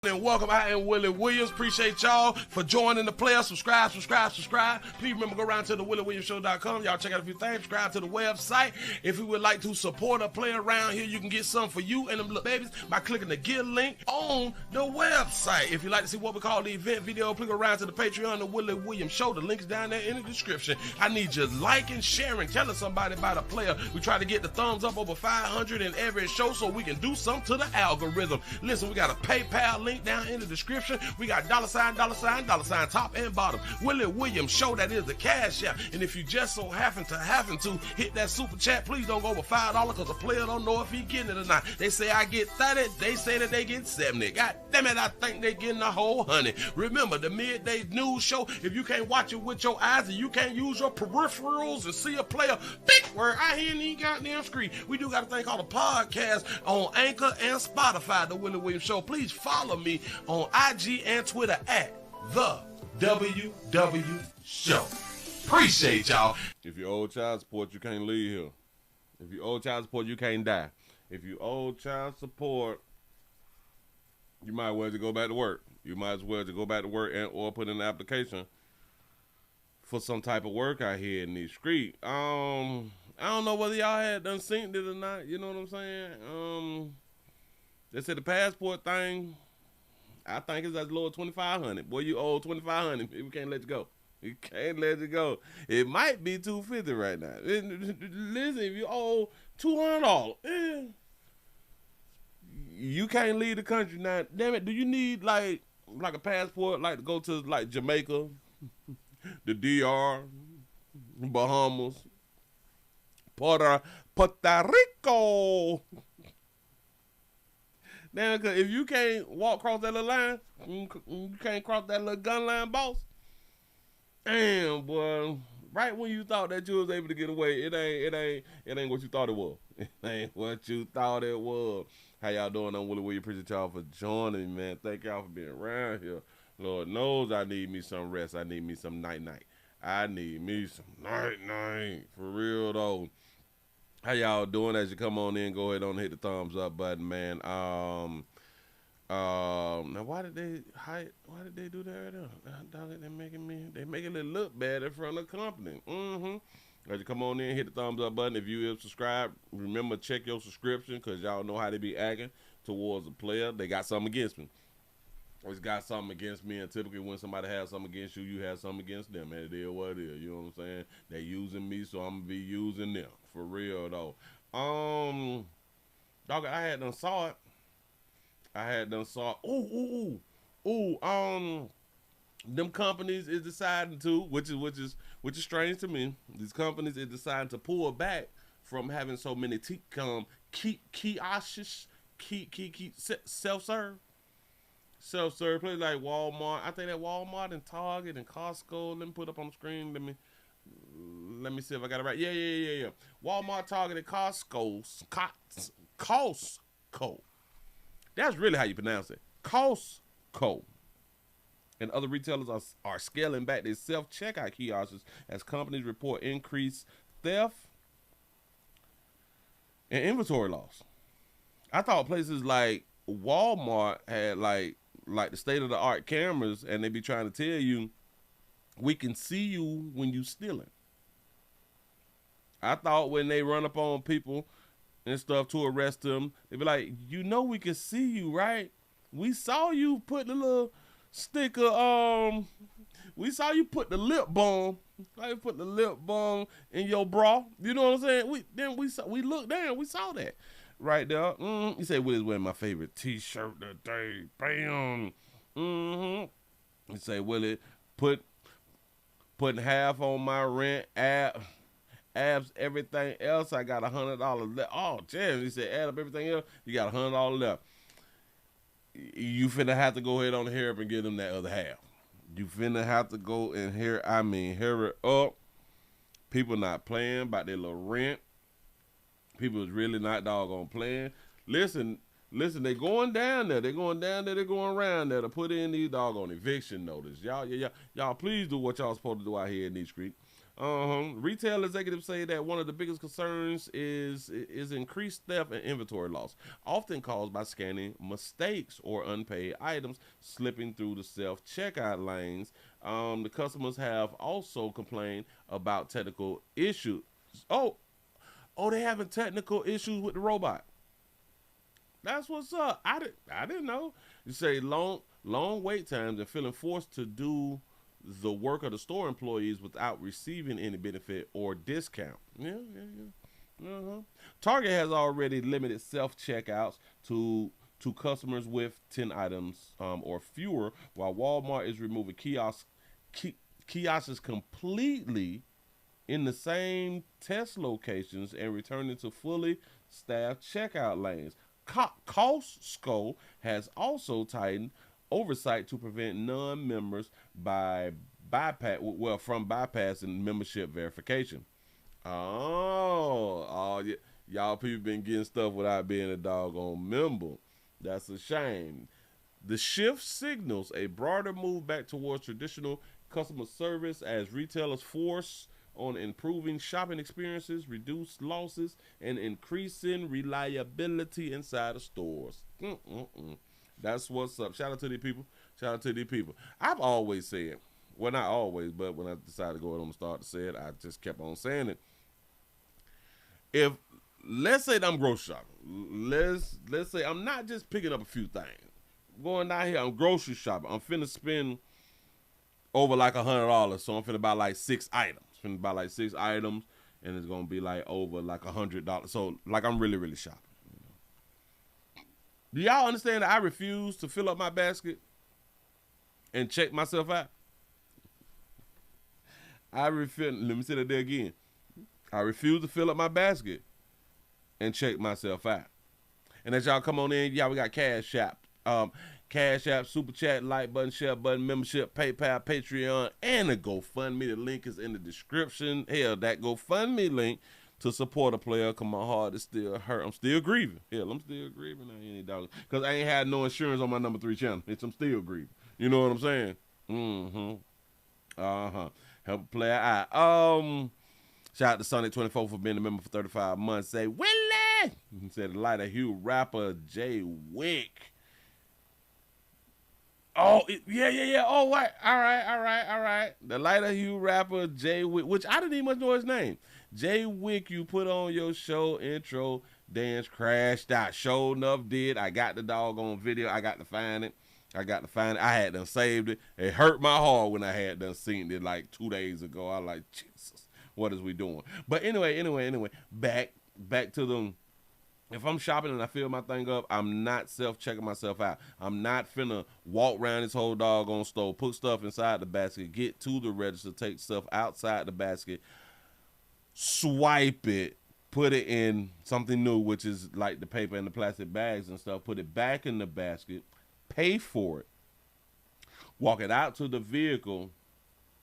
And welcome. I am Willie Williams. Appreciate y'all for joining the player. Subscribe. Please remember, go around to the WillieWilliamsShow.com. Y'all check out a few things. Subscribe to the website. If you would like to support a player around here, you can get some for you and them little babies by clicking the Get link on the website. If you'd like to see what we call the event video, please go around to the Patreon, the Willie Williams Show. The link's down there in the description. I need you liking, sharing, telling somebody about a player. We try to get the thumbs up over 500 in every show so we can do something to the algorithm. Listen, we got a PayPal link down in the description. We got $, top and bottom. Willie Williams Show, that is the cash app. And if you just so happen to hit that super chat, please don't go over $5 because the player don't know if he getting it or not. They say I get 30, they say that they get 70. God damn it, I think they getting a whole 100. Remember, the midday news show, if you can't watch it with your eyes and you can't use your peripherals and see a player think where I hear any goddamn screen, we do got a thing called a podcast on Anchor and Spotify, the Willie Williams Show. Please follow me on IG and Twitter at the WW Show. Appreciate y'all. If you owe child support, you can't leave here. If you owe child support, you can't die. If you owe child support, you might as well to go back to work. You might as well to go back to work and or put in an application for some type of work out here in these streets. I don't know whether y'all had done seen it or not. You know what I'm saying? They said the passport thing, I think it's as low as $2,500. Boy, you owe $2,500. We can't let you go. You can't let you go. It might be $250 right now. Listen, if you owe $200, you can't leave the country now. Damn it, do you need like a passport, like to go to like Jamaica, the DR, Bahamas, Puerto Rico? Now, cause if you can't walk across that little line, you can't cross that little gun line, boss. Damn, boy. Right when you thought that you was able to get away, it ain't what you thought it was. It ain't what you thought it was. How y'all doing? I'm Willie Williams. Appreciate y'all for joining me, man. Thank y'all for being around here. Lord knows I need me some rest. I need me some night. I need me some night. For real though. How y'all doing? As you come on in, go ahead and hit the thumbs up button, man. Now why did they do that? They making it look bad in front of the company. As you come on in, hit the thumbs up button. If you have subscribed, remember check your subscription because y'all know how they be acting towards a player. They got something against me. Always got something against me, and typically when somebody has something against you, you have something against them. And it is what it is. You know what I'm saying? They using me, so I'm gonna be using them. For real though. Dog, I had done saw it. Them companies is deciding to, which is strange to me. These companies is deciding to pull back from having so many kiosks, self-serve places like Walmart. I think that Walmart and Target and Costco. Let me put up on the screen. Let me see if I got it right. Yeah. Walmart, Target, and Costco. That's really how you pronounce it. Costco. And other retailers are scaling back their self-checkout kiosks as companies report increased theft and inventory loss. I thought places like Walmart had like the state-of-the-art cameras, and they be trying to tell you, we can see you when you stealing. I thought when they run up on people and stuff to arrest them, they be like, you know we can see you, right? We saw you put the little sticker, we saw you put the lip balm. Like put the lip balm in your bra. You know what I'm saying? We looked down, we saw that. Right there. You say, Willie's wearing my favorite t-shirt today. Bam. You say, Willie, putting half on my rent, abs, everything else, I got $100 left. Oh, damn. He said, add up everything else, you got $100 left. You finna have to go ahead on here up and give them that other half. You finna have to go and hear it up. People not playing about their little rent. People is really not doggone playing. Listen, Listen, they going down there. They're going down there. They're going around there to put in these doggone eviction notice. Y'all, please do what y'all supposed to do out here in these streets. Retail executives say that one of the biggest concerns is increased theft and inventory loss, often caused by scanning mistakes or unpaid items slipping through the self-checkout lanes. The customers have also complained about technical issues. Oh, they having technical issues with the robot. That's what's up. I didn't know. You say long wait times and feeling forced to do the work of the store employees without receiving any benefit or discount. Yeah. Target has already limited self-checkouts to customers with 10 items or fewer, while Walmart is removing kiosks completely in the same test locations and returning to fully staffed checkout lanes. Costco has also tightened oversight to prevent non-members from bypassing membership verification. Y'all people been getting stuff without being a doggone member. That's a shame. The shift signals a broader move back towards traditional customer service as retailers force on improving shopping experiences, reduce losses, and increasing reliability inside of stores. That's what's up. Shout out to these people. I've always said, well, not always, but when I decided to go ahead and start to say it, I just kept on saying it. If, let's say that I'm grocery shopping. Let's say I'm not just picking up a few things. Going down here, I'm grocery shopping. I'm finna spend over like $100, so I'm finna buy like 6 items. And it's gonna be like over like $100. So like I'm really, really shopping. Do y'all understand that I refuse to fill up my basket and check myself out? Let me say that there again. I refuse to fill up my basket and check myself out. And as y'all come on in, we got Cash App, Super Chat, like button, share button, membership, PayPal, Patreon, and a GoFundMe. The link is in the description. Hell, that GoFundMe link to support a player, cause my heart is still hurt. I'm still grieving. Hell, I'm still grieving. Cause I ain't had no insurance on my number 3 channel. I'm still grieving. You know what I'm saying? Help a player out. Shout out to Sonic24 for being a member for 35 months. Say Willie. Said the Lighter Hue rapper Jay Wick. Oh, yeah. Oh, right. All right. The Lighter Hue rapper Jay Wick, which I didn't even much know his name. Jay Wick, you put on your show intro, dance crashed out. Sure enough did. I got the doggone video. I got to find it. I had done saved it. It hurt my heart when I had done seen it like 2 days ago. I like, Jesus, what is we doing? But anyway, back to them. If I'm shopping and I fill my thing up, I'm not self-checking myself out. I'm not finna walk around this whole doggone store, put stuff inside the basket, get to the register, take stuff outside the basket, swipe it, put it in something new, which is like the paper and the plastic bags and stuff, put it back in the basket, pay for it, walk it out to the vehicle,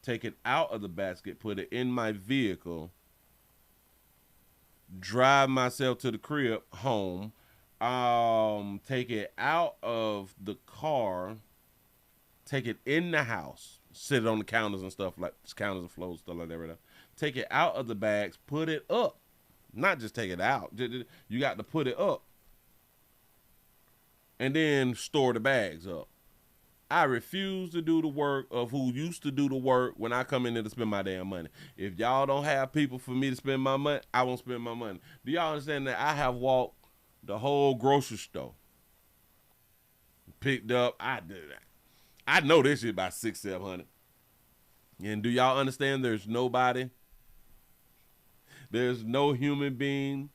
take it out of the basket, put it in my vehicle, drive myself to the crib, home, take it out of the car, take it in the house, sit it on the counters and stuff, like counters and floors, stuff like that right now. Take it out of the bags, put it up. Not just take it out. You got to put it up. And then store the bags up. I refuse to do the work of who used to do the work when I come in there to spend my damn money. If y'all don't have people for me to spend my money, I won't spend my money. Do y'all understand that I have walked the whole grocery store, picked up, I know this shit about $600-700. And do y'all understand there's no human being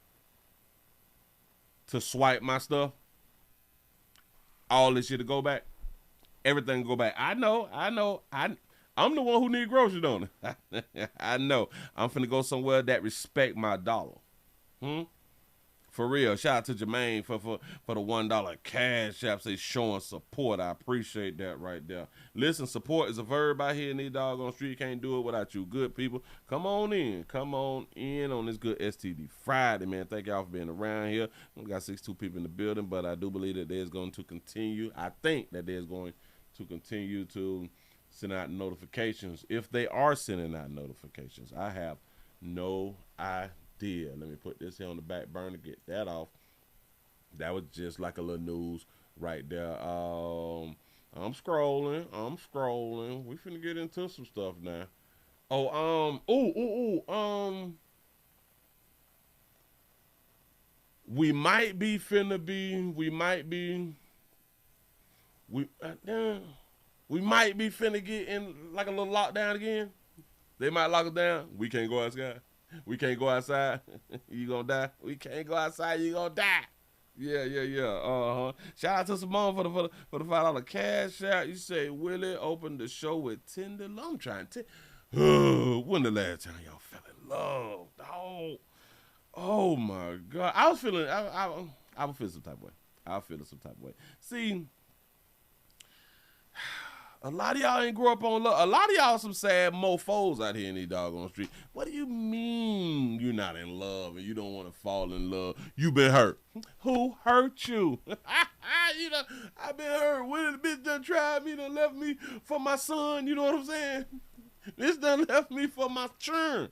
to swipe my stuff? All this shit to go back. Everything go back. I know. I'm the one who need groceries, don't I? I know. I'm finna go somewhere that respect my dollar. For real, shout out to Jermaine for the $1 cash app. Say showing support. I appreciate that right there. Listen, support is a verb out here in these doggone street. Can't do it without you good people. Come on in on this good STD Friday, man. Thank y'all for being around here. We got 62 people in the building, but I do believe that there's going to continue. I think that there's going to continue to send out notifications. If they are sending out notifications, I have no idea. Let me put this here on the back burner, get that off. That was just like a little news right there. I'm scrolling. We finna get into some stuff now. We might be finna get in like a little lockdown again. They might lock us down. We can't go outside. You gonna die. We can't go outside. You gonna die. Yeah. Shout out to Simone for the $5 cash out. You say Willie opened the show with Tinder. I'm trying to. When the last time y'all fell in love, dog? Oh my God, I was feeling. I was feeling some type of way. See. A lot of y'all ain't grew up on love. A lot of y'all some sad mofos out here in these doggone streets. What do you mean you're not in love and you don't want to fall in love? You been hurt. Who hurt you? I've been hurt. When the bitch done tried me, done left me for my son. You know what I'm saying? This done left me for my churn.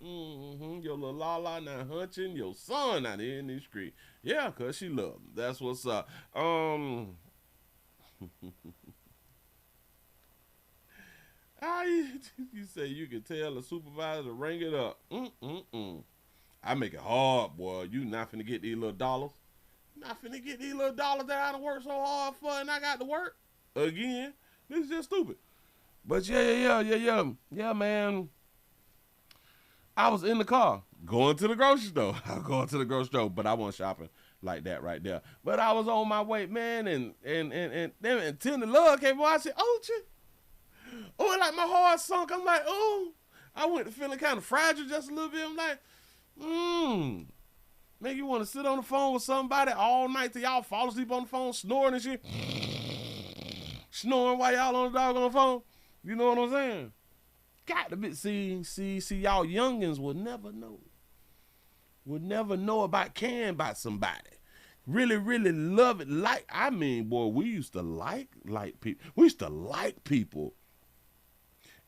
Your little la now hunching your son out here in these streets. Yeah, cause she love him. That's what's up. You say you can tell the supervisor to ring it up. I make it hard, boy. You not finna get these little dollars. Not finna get these little dollars that I done worked so hard for and I got to work again. This is just stupid. But yeah, man. I was in the car going to the grocery store. But I wasn't shopping like that right there. But I was on my way, man, and Tender Love came by. I said, oh, like my heart sunk. I'm like, oh, I went to feeling kind of fragile just a little bit. I'm like, man, you want to sit on the phone with somebody all night till y'all fall asleep on the phone, snoring and shit, snoring while y'all on the doggone phone. You know what I'm saying? Got to be, see, y'all youngins will never know. Would never know about caring about somebody. Really, really love it. Boy, we used to like people. We used to like people.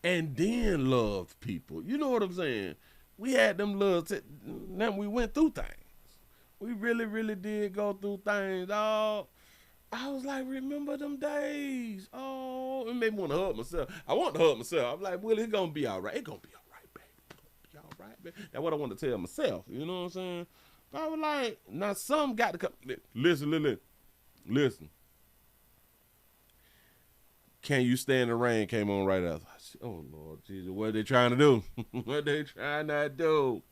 And then love people. You know what I'm saying? We had them then we went through things. We really, really did go through things, dog. I was like, remember them days? Oh, it made me want to hug myself. I want to hug myself. I'm like, well, it's going to be all right. It's going to be all right, baby. Be all right, baby. That's what I want to tell myself. You know what I'm saying? But I was like, now some got to come. Listen. Can You Stand the Rain came on right after. Oh, Lord Jesus, what are they trying to do? What they trying to do?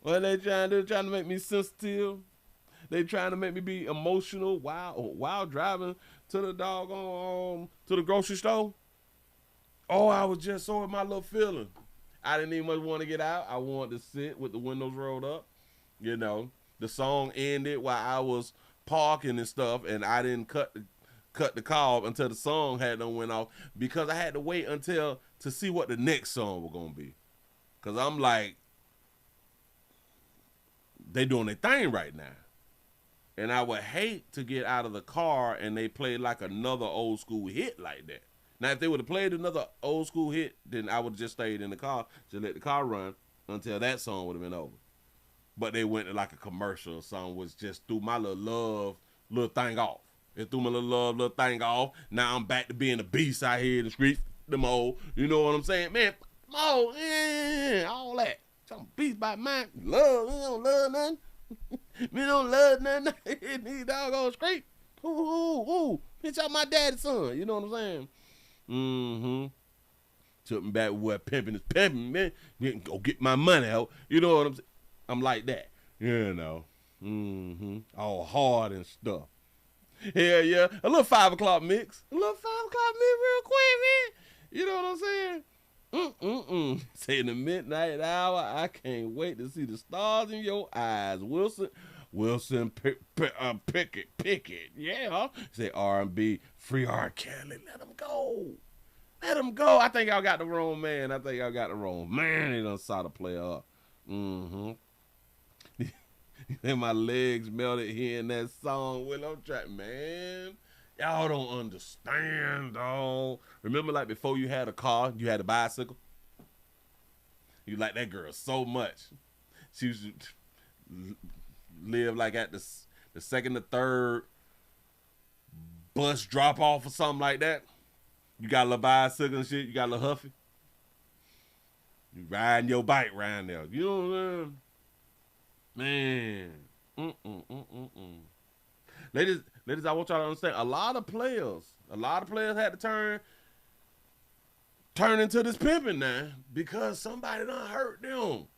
Trying to make me sensitive? They trying to make me be emotional while driving to the doggone to the grocery store. Oh, I was just so in my little feeling. I didn't even much want to get out. I wanted to sit with the windows rolled up. You know, the song ended while I was parking and stuff, and I didn't cut the call until the song had done went off because I had to wait to see what the next song was gonna be. Cause I'm like, they doing their thing right now. And I would hate to get out of the car and they play like another old school hit like that. Now, if they would have played another old school hit, then I would have just stayed in the car, just let the car run until that song would have been over. But they went to like a commercial song, which just threw my little thing off. It threw my little thing off. Now I'm back to being a beast out here in the streets, them old, you know what I'm saying? Man, all that. Some beast by mine. Love, we don't love nothing. We don't love nothing in these doggone street. Ooh. Bitch, I'm my daddy's son. You know what I'm saying? Took me back where pimping is pimping, man. Go get my money out. You know what I'm saying? I'm like that. You know. All hard and stuff. Hell yeah. A little 5 o'clock mix. Real quick, man. You know what I'm saying? Say in the midnight hour, I can't wait to see the stars in your eyes. Wilson Pickett. Yeah. Say R&B, free R. Kelly. Let him go. Let him go. I think y'all got the wrong man. They done saw the player up. Mm-hmm. And my legs melted hearing that song. Well, I'm trying, man. Y'all don't understand, dog. Remember, like, before you had a car, you had a bicycle? You like that girl so much. She used to live, like, at the second or third bus drop-off or something like that. You got a little bicycle and shit. You got a little Huffy. You riding your bike around there. You know what I'm saying? Man. Ladies, I want y'all to understand, a lot of players had to turn into this pimping now because somebody done hurt them.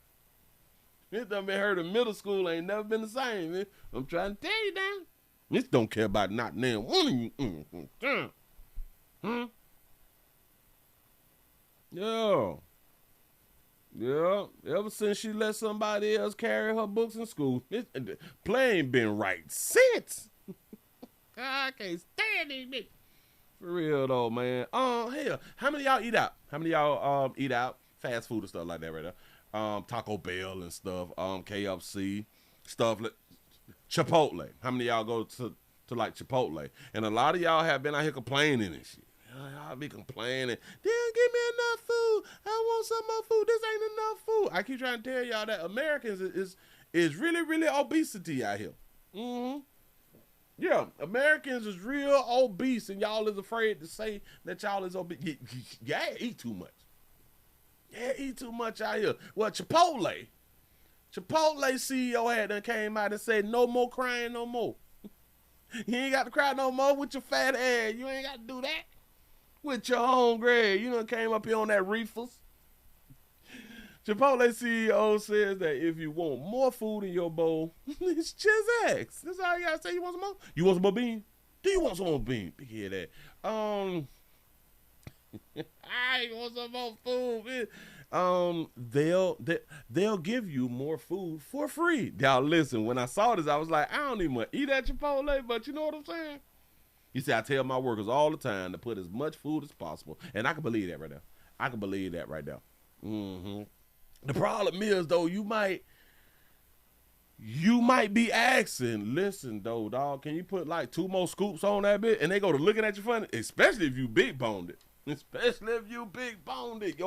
This done been hurt in middle school, ain't never been the same, man. I'm trying to tell you now. This don't care about not damn one of you. Yeah. Ever since she let somebody else carry her books in school, play ain't been right since. I can't stand these bitches. For real though, man. Hell, how many of y'all eat out? How many of y'all eat out? Fast food and stuff like that right there. Taco Bell and stuff. KFC stuff. Chipotle. How many of y'all go to like Chipotle? And a lot of y'all have been out here complaining and shit. Y'all be complaining. They don't give me enough food. I want some more food. This ain't enough food. I keep trying to tell y'all that Americans is really, really obesity out here. Mm-hmm. Yeah, Americans is real obese, and y'all is afraid to say that y'all is obese. Yeah, eat too much. Yeah, eat too much out here. Well, Chipotle CEO had done came out and said, no more crying no more. You ain't got to cry no more with your fat ass. You ain't got to do that. With your hungry, you done came up here on that reefers. Chipotle CEO says that if you want more food in your bowl, it's just X. That's all you gotta say. You want some more? You want some more beans? Do you want some more beans? Big hear that. I want some more food. They'll give you more food for free. Y'all listen, when I saw this, I was like, I don't even want to eat at Chipotle, but you know what I'm saying? You see, I tell my workers all the time to put as much food as possible. And I can believe that right now. Mm-hmm. The problem is, though, you might be asking, listen, though, dog, can you put like 2 more scoops on that bit? And they go to looking at you funny, especially if you big boned it. Your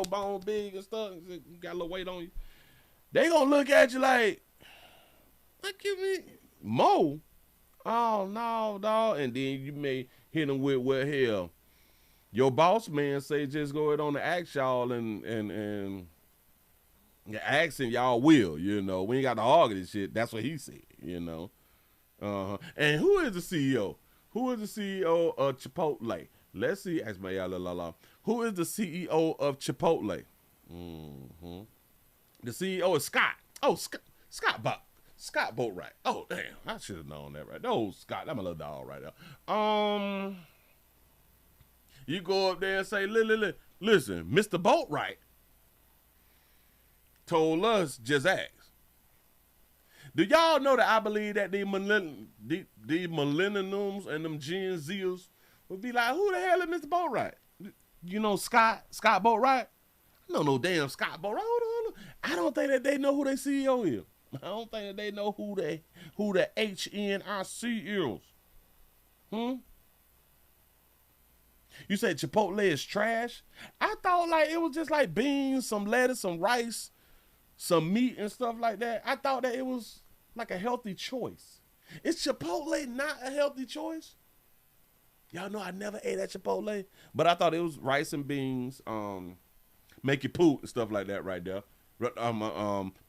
bone big and stuff, you got a little weight on you. They gonna look at you like, what you mean? More? Oh, no, dog. And then you may hit them with, well, hell, your boss man say just go ahead on the ask y'all and asking y'all will, you know. We ain't got to argue this shit. That's what he said, you know. And who is the CEO? Who is the CEO of Chipotle? Let's see. Ask my y'all. Who is the CEO of Chipotle? Mm-hmm. The CEO is Scott. Oh, Scott Boatwright. Oh, damn. I should have known that right there. Oh, Scott. That's my little dog right there. You go up there and say, listen, Mr. Boatwright told us just ask. Do y'all know that I believe that the millenniums and them Gen Zers would be like, who the hell is Mr. Boatwright? You know Scott Boatwright? I don't know damn Scott Boatwright. Hold on. I don't think that they know who their CEO is. I don't think that they know who the HNIC is. You said Chipotle is trash? I thought like it was just like beans, some lettuce, some rice, some meat and stuff like that. I thought that it was like a healthy choice. Is Chipotle not a healthy choice? Y'all know I never ate at Chipotle, but I thought it was rice and beans, make you poop and stuff like that right there.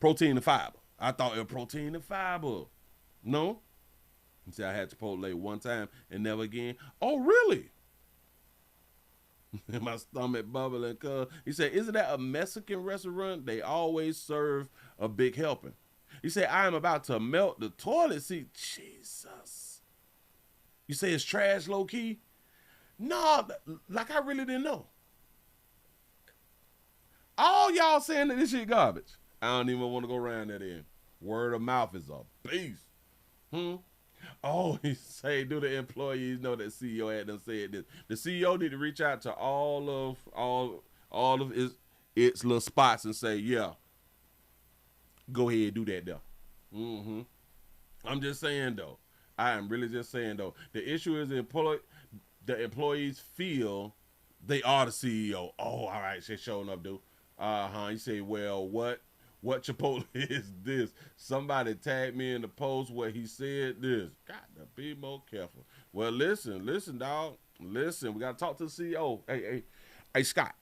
Protein and fiber. I thought it was protein and fiber. No? You see, I had Chipotle one time and never again. Oh, really? My stomach bubbling. Cause he said, isn't that a Mexican restaurant? They always serve a big helping. He said, I am about to melt the toilet seat. Jesus. You say it's trash low key? No, like I really didn't know. All y'all saying that this shit garbage. I don't even want to go around that end. Word of mouth is a beast. Oh, he say, do the employees know that CEO had done said this? The CEO need to reach out to all of its little spots and say, yeah, go ahead, do that though. I'm just saying though. I am really just saying though. The issue is the employees feel they are the CEO. Oh, all right, shit showing up, dude. You say, well, what Chipotle is this? Somebody tagged me in the post where he said this. Got to be more careful. Well, listen, dog. Listen, we got to talk to the CEO. Hey, Scott.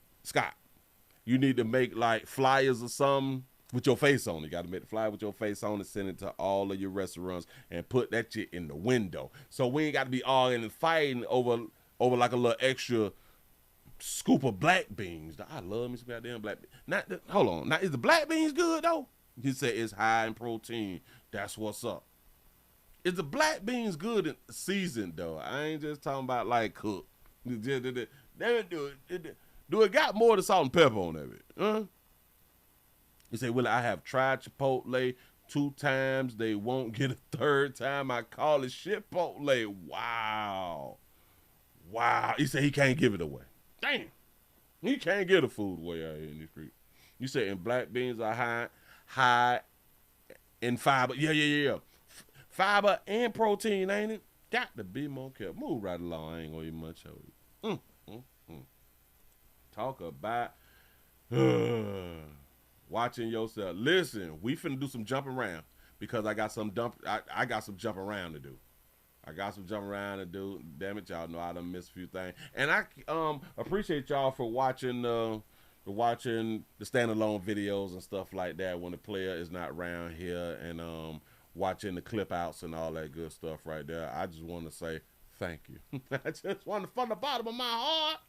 You need to make like flyers or something with your face on it. You got to make the flyer with your face on and send it to all of your restaurants and put that shit in the window. So we ain't got to be arguing and fighting over like a little extra scoop of black beans. I love me some goddamn black beans. Hold on. Now, is the black beans good, though? He said it's high in protein. That's what's up. Is the black beans good in seasoned, though? I ain't just talking about, like, cooked. Do it got more than salt and pepper on that bit? Huh? He said, Willie, I have tried Chipotle 2 times. They won't get a 3rd time. I call it Chipotle. Wow. He said he can't give it away. Damn. He can't get the food away out here in the street. You said in black beans are high in fiber. Yeah. Fiber and protein, ain't it? Got to be more careful. Move right along. I ain't gonna eat much of it. Talk about watching yourself. Listen, we finna do some jumping around because I got some jumping around to do. Damn it, y'all know I done missed a few things. And I appreciate y'all for watching the standalone videos and stuff like that when the player is not around here, and watching the clip outs and all that good stuff right there. I just want to say thank you. I just want to, from the bottom of my heart,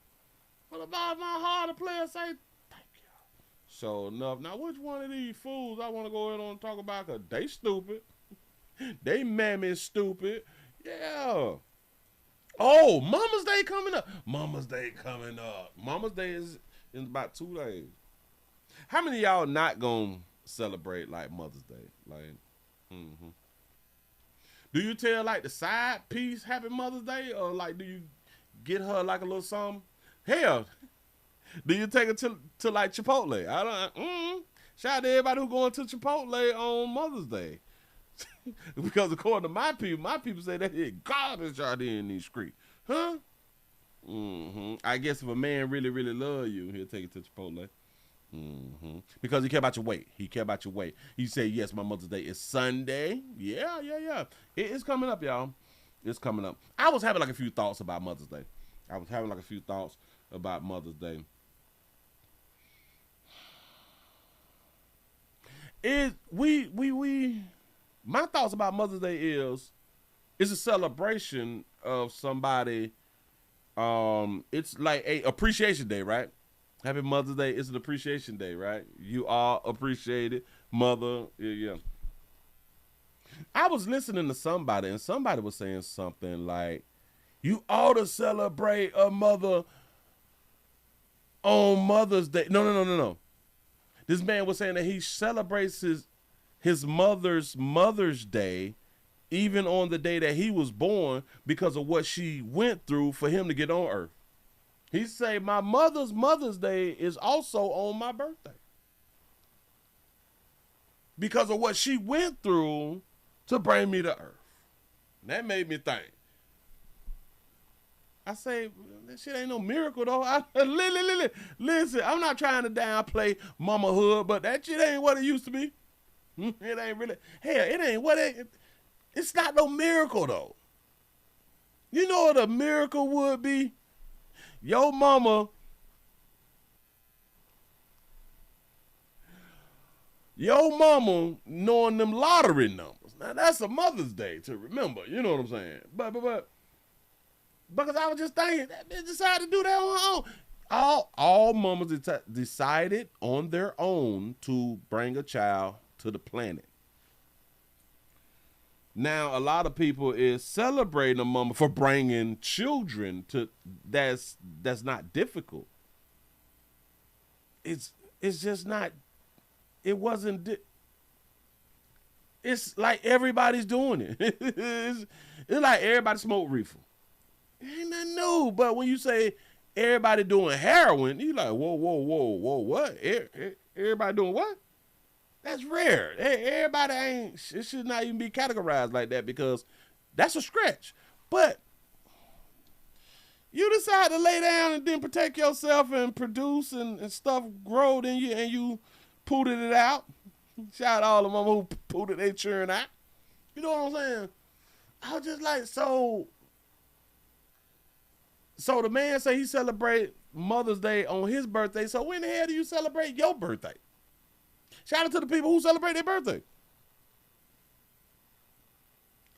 the player say thank you. So enough. Now, which one of these fools I want to go in on and talk about? Because they stupid. They mammy stupid. Yeah. Oh, Mama's Day coming up. Mama's Day is in about 2 days. How many of y'all not gonna celebrate like Mother's Day? Like, do you tell like the side piece Happy Mother's Day, or like do you get her like a little something? Hell, do you take her to like Chipotle? I don't. Shout out to everybody who going to Chipotle on Mother's Day. Because according to my people say that it's garbage out there in these streets. Huh? I guess if a man really, really love you, he'll take it to Chipotle. Because he care about your weight. He say, yes, my Mother's Day is Sunday. Yeah. It's coming up, y'all. It's coming up. I was having like a few thoughts about Mother's Day. My thoughts about Mother's Day is it's a celebration of somebody. It's like a appreciation day, right? Happy Mother's Day is an appreciation day, right? You are appreciated, mother. Yeah. I was listening to somebody, and somebody was saying something like, you ought to celebrate a mother on Mother's Day. No. This man was saying that he celebrates his Mother's Day even on the day that he was born because of what she went through for him to get on earth. He say, my Mother's Day is also on my birthday because of what she went through to bring me to earth. And that made me think. I say, that shit ain't no miracle, though. Listen, I'm not trying to downplay mamahood, but that shit ain't what it used to be. It ain't really. Hell, it ain't what it's not no miracle, though. You know what a miracle would be? Your mama knowing them lottery numbers. Now, that's a Mother's Day to remember. You know what I'm saying? But because I was just thinking, they decided to do that on her own. All mamas decided on their own to bring a child to the planet. Now, a lot of people is celebrating a mama for bringing children to. That's not difficult. It's it's just not. It wasn't. It's like everybody's doing it. It's like everybody smoke reefer. Ain't nothing new. But when you say everybody doing heroin, you like, whoa, what? Everybody doing what? That's rare. Everybody ain't. It should not even be categorized like that because that's a stretch. But you decide to lay down and then protect yourself and produce and stuff growed in you and you pooted it out. Shout out to all of them who pooted their churn out. You know what I'm saying? I was just like, so the man say he celebrate Mother's Day on his birthday. So when the hell do you celebrate your birthday? Shout out to the people who celebrate their birthday.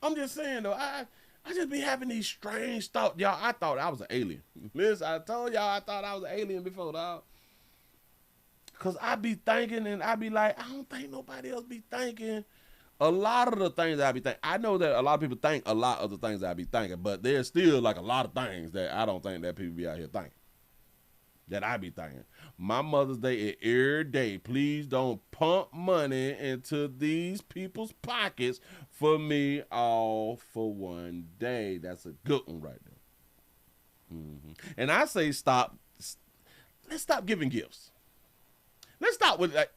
I'm just saying though, I just be having these strange thoughts. Y'all, I thought I was an alien. Listen, I told y'all I thought I was an alien before, dog. Because I be thinking and I be like, I don't think nobody else be thinking a lot of the things that I be thinking. I know that a lot of people think a lot of the things that I be thinking, but there's still like a lot of things that I don't think that people be out here thinking. That I be thinking. My Mother's Day is every day. Please don't pump money into these people's pockets for me all for one day. That's a good one right there. Mm-hmm. And I say let's stop giving gifts. Let's stop with like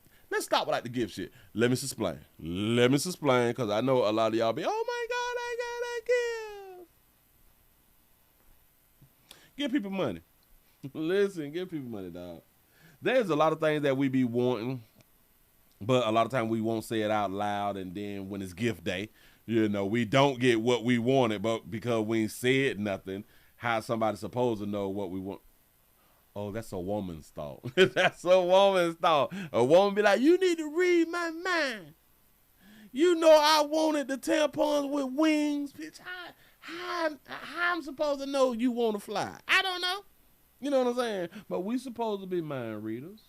the gift shit. Let me explain, because I know a lot of y'all be, oh my God, I got a gift. Give people money. Listen, give people money, dog. There's a lot of things that we be wanting, but a lot of times we won't say it out loud, and then when it's gift day, we don't get what we wanted, but because we ain't said nothing, how somebody supposed to know what we want? Oh, that's a woman's thought. That's a woman's thought. A woman be like, you need to read my mind. You know I wanted the tampons with wings. Bitch, how I'm supposed to know you want to fly? I don't know. You know what I'm saying? But we supposed to be mind readers.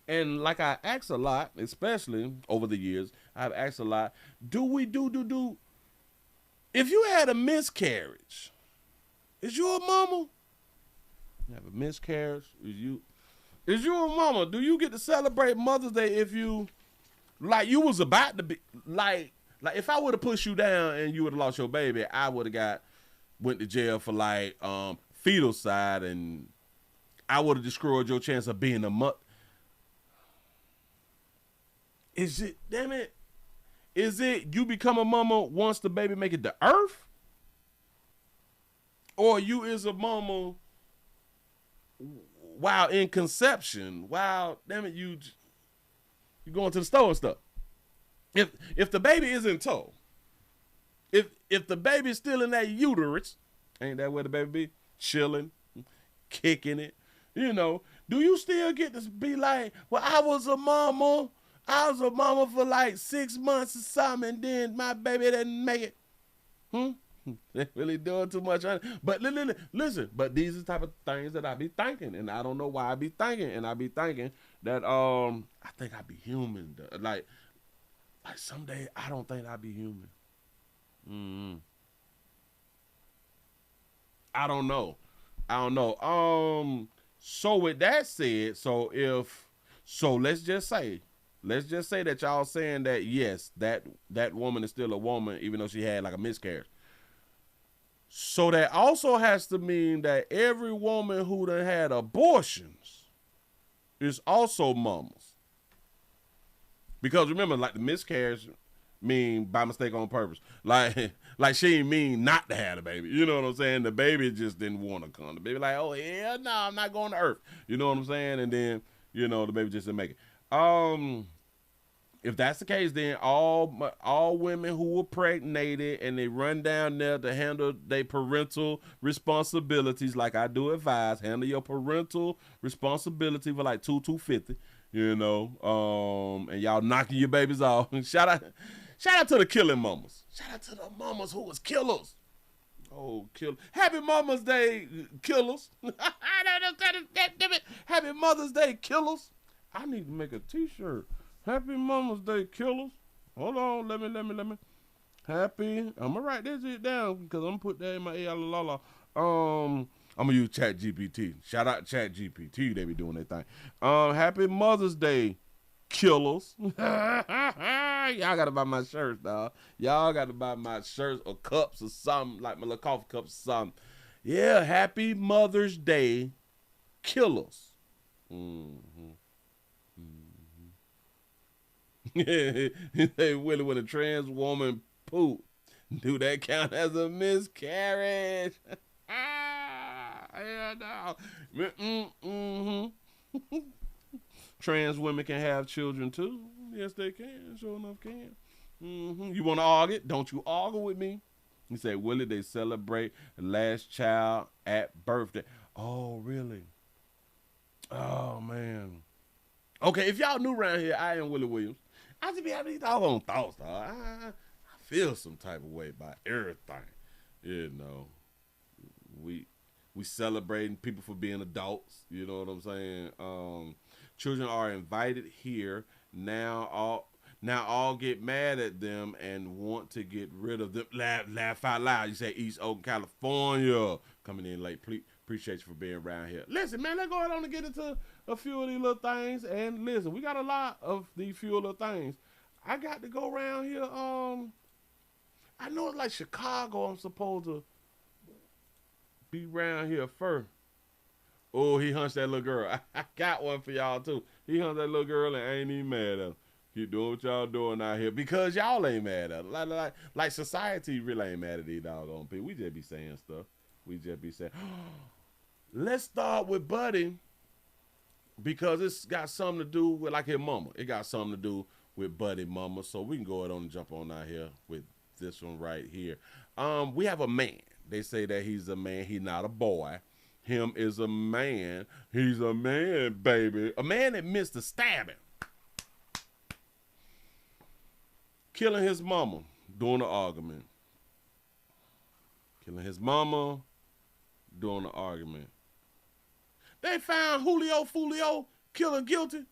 And like I ask a lot, especially over the years, I've asked a lot, if you had a miscarriage, is you a mama? You have a miscarriage? Is you a mama? Do you get to celebrate Mother's Day if you, like you was about to be, like if I would have pushed you down and you would have lost your baby, I would have went to jail for like fetal side, and I would have destroyed your chance of being a mother. Is it you become a mama once the baby make it to earth? Or you is a mama while in conception, you going to the store and stuff. If the baby is in tow, if the baby's still in that uterus, ain't that where the baby be? Chilling, kicking it, do you still get to be like, well, I was a mama for like 6 months or something, and then my baby didn't make it. They really doing too much on it. But listen, but these are the type of things that I be thinking, and I don't know why I be thinking, and I be thinking that I think I be human. Like someday I don't think I be human. I don't know. So with that said, let's just say that y'all saying that yes, that woman is still a woman even though she had like a miscarriage. So that also has to mean that every woman who done had abortions is also mamas. Because remember, like the miscarriage mean by mistake on purpose. Like she ain't mean not to have a baby. You know what I'm saying? The baby just didn't want to come. The baby like, oh hell no, I'm not going to earth. You know what I'm saying? And then, the baby just didn't make it. If that's the case, then all women who were pregnated and they run down there to handle their parental responsibilities, like I do advise, handle your parental responsibility for like $250, and y'all knocking your babies off. Shout out to the killing mamas. Shout out to the mamas who was killers. Oh, Happy Mother's Day, killers. Happy Mother's Day, killers. I need to make a t-shirt. Happy Mother's Day, killers. Hold on, let me. I'm gonna write this shit down because I'm gonna put that in my ear. I'm gonna use Chat GPT. Shout out Chat GPT. They be doing their thing. Happy Mother's Day, killers. Y'all gotta buy my shirts, dog. Y'all gotta buy my shirts or cups or something, like my little coffee cups or something. Yeah, happy Mother's Day, killers. He say, Willie, when a trans woman poop, do that count as a miscarriage? Yeah, no. Trans women can have children too. Yes, they can. Sure enough, can. You want to argue? Don't you argue with me? He said, Willie, they celebrate the last child at birthday. Oh, really? Oh, man. Okay, if y'all new around here, I am Willie Williams. I just be having these doggone thoughts, dog. I feel some type of way about everything. You know, we celebrating people for being adults. You know what I'm saying? Children are invited here. Now all get mad at them and want to get rid of them. Laugh out loud. You say East Oakland, California. Coming in late. Appreciate you for being around here. Listen, man, let's go ahead on and get into a few of these little things. And listen, we got a lot of these few little things. I got to go around here. I know it's like Chicago. I'm supposed to be around here first. Oh, he hunched that little girl. I got one for y'all too. He hunched that little girl and ain't even mad at him. Keep doing what y'all doing out here because y'all ain't mad at him. Like society really ain't mad at these doggone people. We just be saying stuff. We just be saying, let's start with Buddy because it's got something to do with like his mama. It got something to do with Buddy mama. So we can go ahead on and jump on out here with this one right here. We have a man. They say that he's a man. He's not a boy. Him is a man. He's a man, baby. A man that missed a stabbing. Killing his mama during an argument. Killing his mama during an argument. They found Julio Fulio killer guilty.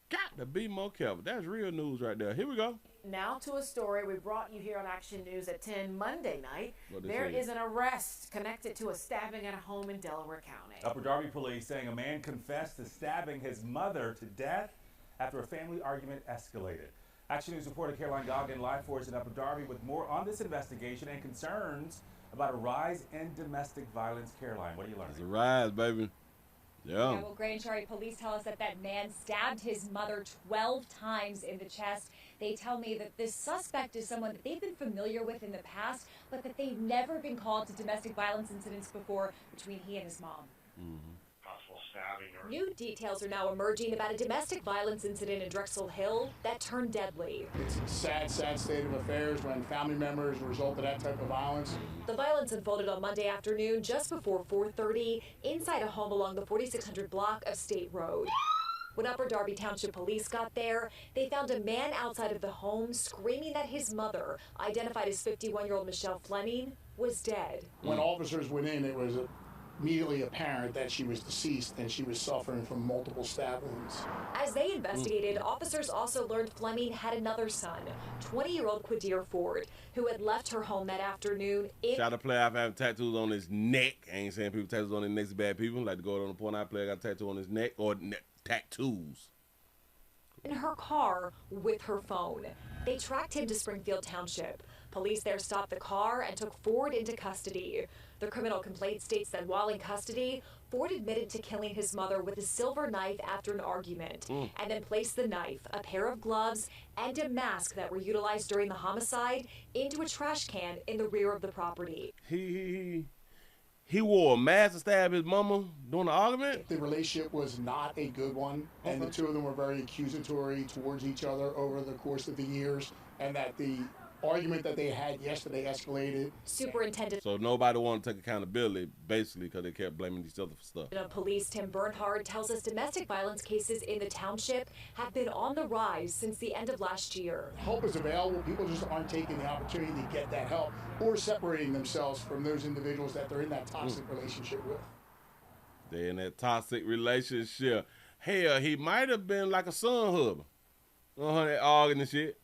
Got to be more careful. That's real news right there. Here we go. Now to a story we brought you here on Action News at 10 Monday night. There is an arrest connected to a stabbing at a home in Delaware County. Upper Darby police saying a man confessed to stabbing his mother to death after a family argument escalated. Action News reporter Caroline Goggin live for us in Upper Darby with more on this investigation and concerns about a rise in domestic violence. Caroline, what are you learning? It's a rise, baby. Yeah. Well, Grand Cherry police tell us that man stabbed his mother 12 times in the chest. They tell me that this suspect is someone that they've been familiar with in the past, but that they've never been called to domestic violence incidents before between he and his mom. Possible stabbing or... New details are now emerging about a domestic violence incident in Drexel Hill that turned deadly. It's a sad, sad state of affairs when family members result of that type of violence. The violence unfolded on Monday afternoon just before 4:30 inside a home along the 4600 block of State Road. When Upper Darby Township police got there, they found a man outside of the home screaming that his mother, identified as 51-year-old Michelle Fleming, was dead. When officers went in, it was immediately apparent that she was deceased and she was suffering from multiple stab wounds. As they investigated, officers also learned Fleming had another son, 20-year-old Quadir Ford, who had left her home that afternoon. Shout out to player having tattoos on his neck. I ain't saying people tattoos on their necks bad people. Like to go on the point out player got a tattoo on his neck or tattoos. In her car with her phone. They tracked him to Springfield Township. Police there stopped the car and took Ford into custody. The criminal complaint states that while in custody, Ford admitted to killing his mother with a silver knife after an argument, and then placed the knife, a pair of gloves, and a mask that were utilized during the homicide into a trash can in the rear of the property. He wore a mask to stab his mama during the argument? The relationship was not a good one, and the two of them were very accusatory towards each other over the course of the years, and that the argument that they had yesterday escalated. Superintendent So nobody wanted to take accountability, basically, because they kept blaming each other for stuff. of Police Tim Bernhard tells us domestic violence cases in the township have been on the rise since the end of last year. Help is available. People just aren't taking the opportunity to get that help or separating themselves from those individuals that they're in that toxic relationship with. They're in that toxic relationship. Hell, he might have been like a son husband. That arguing and shit.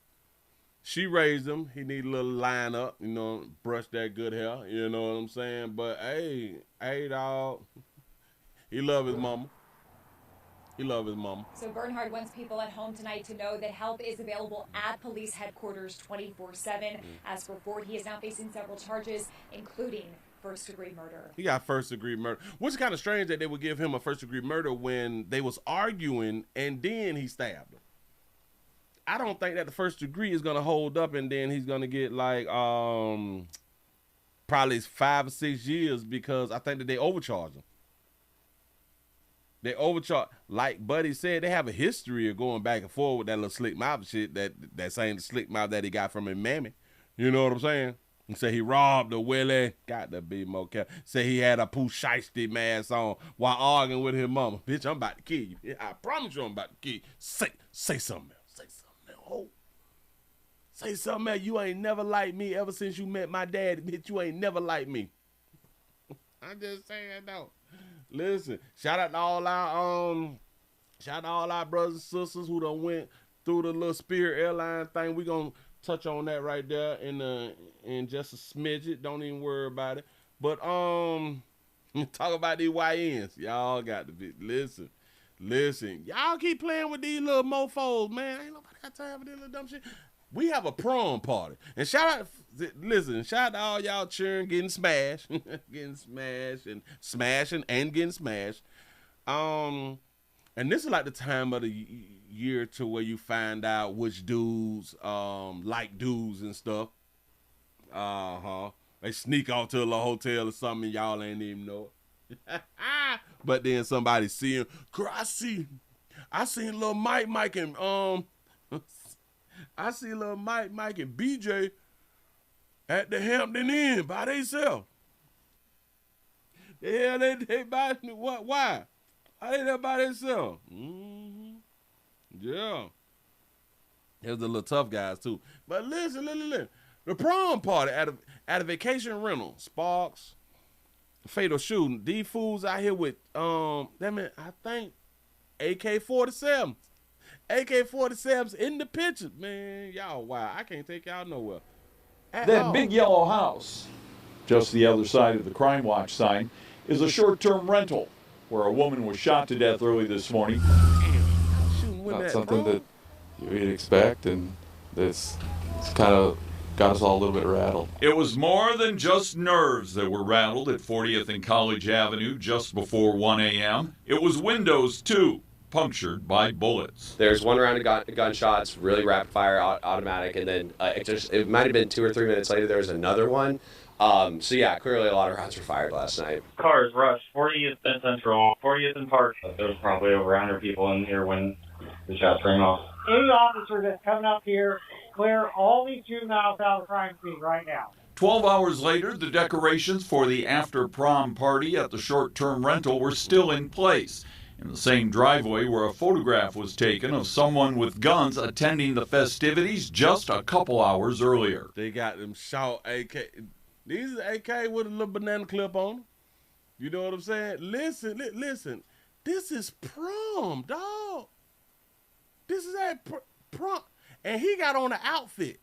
She raised him. He need a little line up, you know, brush that good hair. You know what I'm saying? But hey, dog, he love his mama. He love his mama. So Bernhard wants people at home tonight to know that help is available at police headquarters 24/7. As for Ford, he is now facing several charges, including first-degree murder. He got first-degree murder. Which is kind of strange that they would give him a first-degree murder when they was arguing and then he stabbed him. I don't think that the first degree is gonna hold up, and then he's gonna get like probably 5 or 6 years, because I think that they overcharge him. They overcharge, like Buddy said, they have a history of going back and forth with that little slick mouth shit, that same slick mouth that he got from his mammy. You know what I'm saying? He said he robbed a Willie. Got to be more careful. Say he had a Pooh Shiesty mask on while arguing with his mama. Bitch, I'm about to kill you. I promise you I'm about to kill you. Say something else. Say something else. Oh. Say something else. You ain't never liked me ever since you met my dad. Bitch, you ain't never liked me. I'm just saying, though. Listen, shout out to all our brothers and sisters who done went through the little Spirit Airlines thing. We gonna touch on that right there in just a smidget. Don't even worry about it. But talk about these YNs. Y'all got to be listen. Y'all keep playing with these little mofos, man. Ain't nobody got time for this little dumb shit. We have a prom party. And shout out to all y'all cheering, getting smashed. Getting smashed and smashing and getting smashed. And this is like the time of the year to where you find out which dudes like dudes and stuff. They sneak off to a little hotel or something and y'all ain't even know it. But then somebody see him. I seen little Mike and I see little Mike and BJ at the Hampton Inn by themselves. The hell they by what? Why? Why they there by themselves? Yeah. There's the little tough guys too. But listen. The prom party at a vacation rental, Sparks, fatal shooting. These fools out here with I think AK-47. AK-47s in the picture. Man, y'all, wow. I can't take y'all nowhere. That big yellow house, just the other side of the Crime Watch sign, is a short-term rental where a woman was shot to death early this morning. Not something that you'd expect, and it's kind of got us all a little bit rattled. It was more than just nerves that were rattled at 40th and College Avenue just before 1 a.m. It was windows, too, punctured by bullets. There's one round of gunshots, really rapid fire, automatic, and then it might have been 2 or 3 minutes later there was another one. So yeah, clearly a lot of rounds were fired last night. Cars rushed 40th and Central, 40th and Park. There was probably over 100 people in here when the shots rang off. Any officer that's coming up here, clear all these juveniles out of the crime scene right now. 12 hours later, the decorations for the after-prom party at the short-term rental were still in place. In the same driveway where a photograph was taken of someone with guns attending the festivities just a couple hours earlier. They got them short AK. These are AK with a little banana clip on them. You know what I'm saying? Listen. This is prom, dog. This is at prom. And he got on an outfit.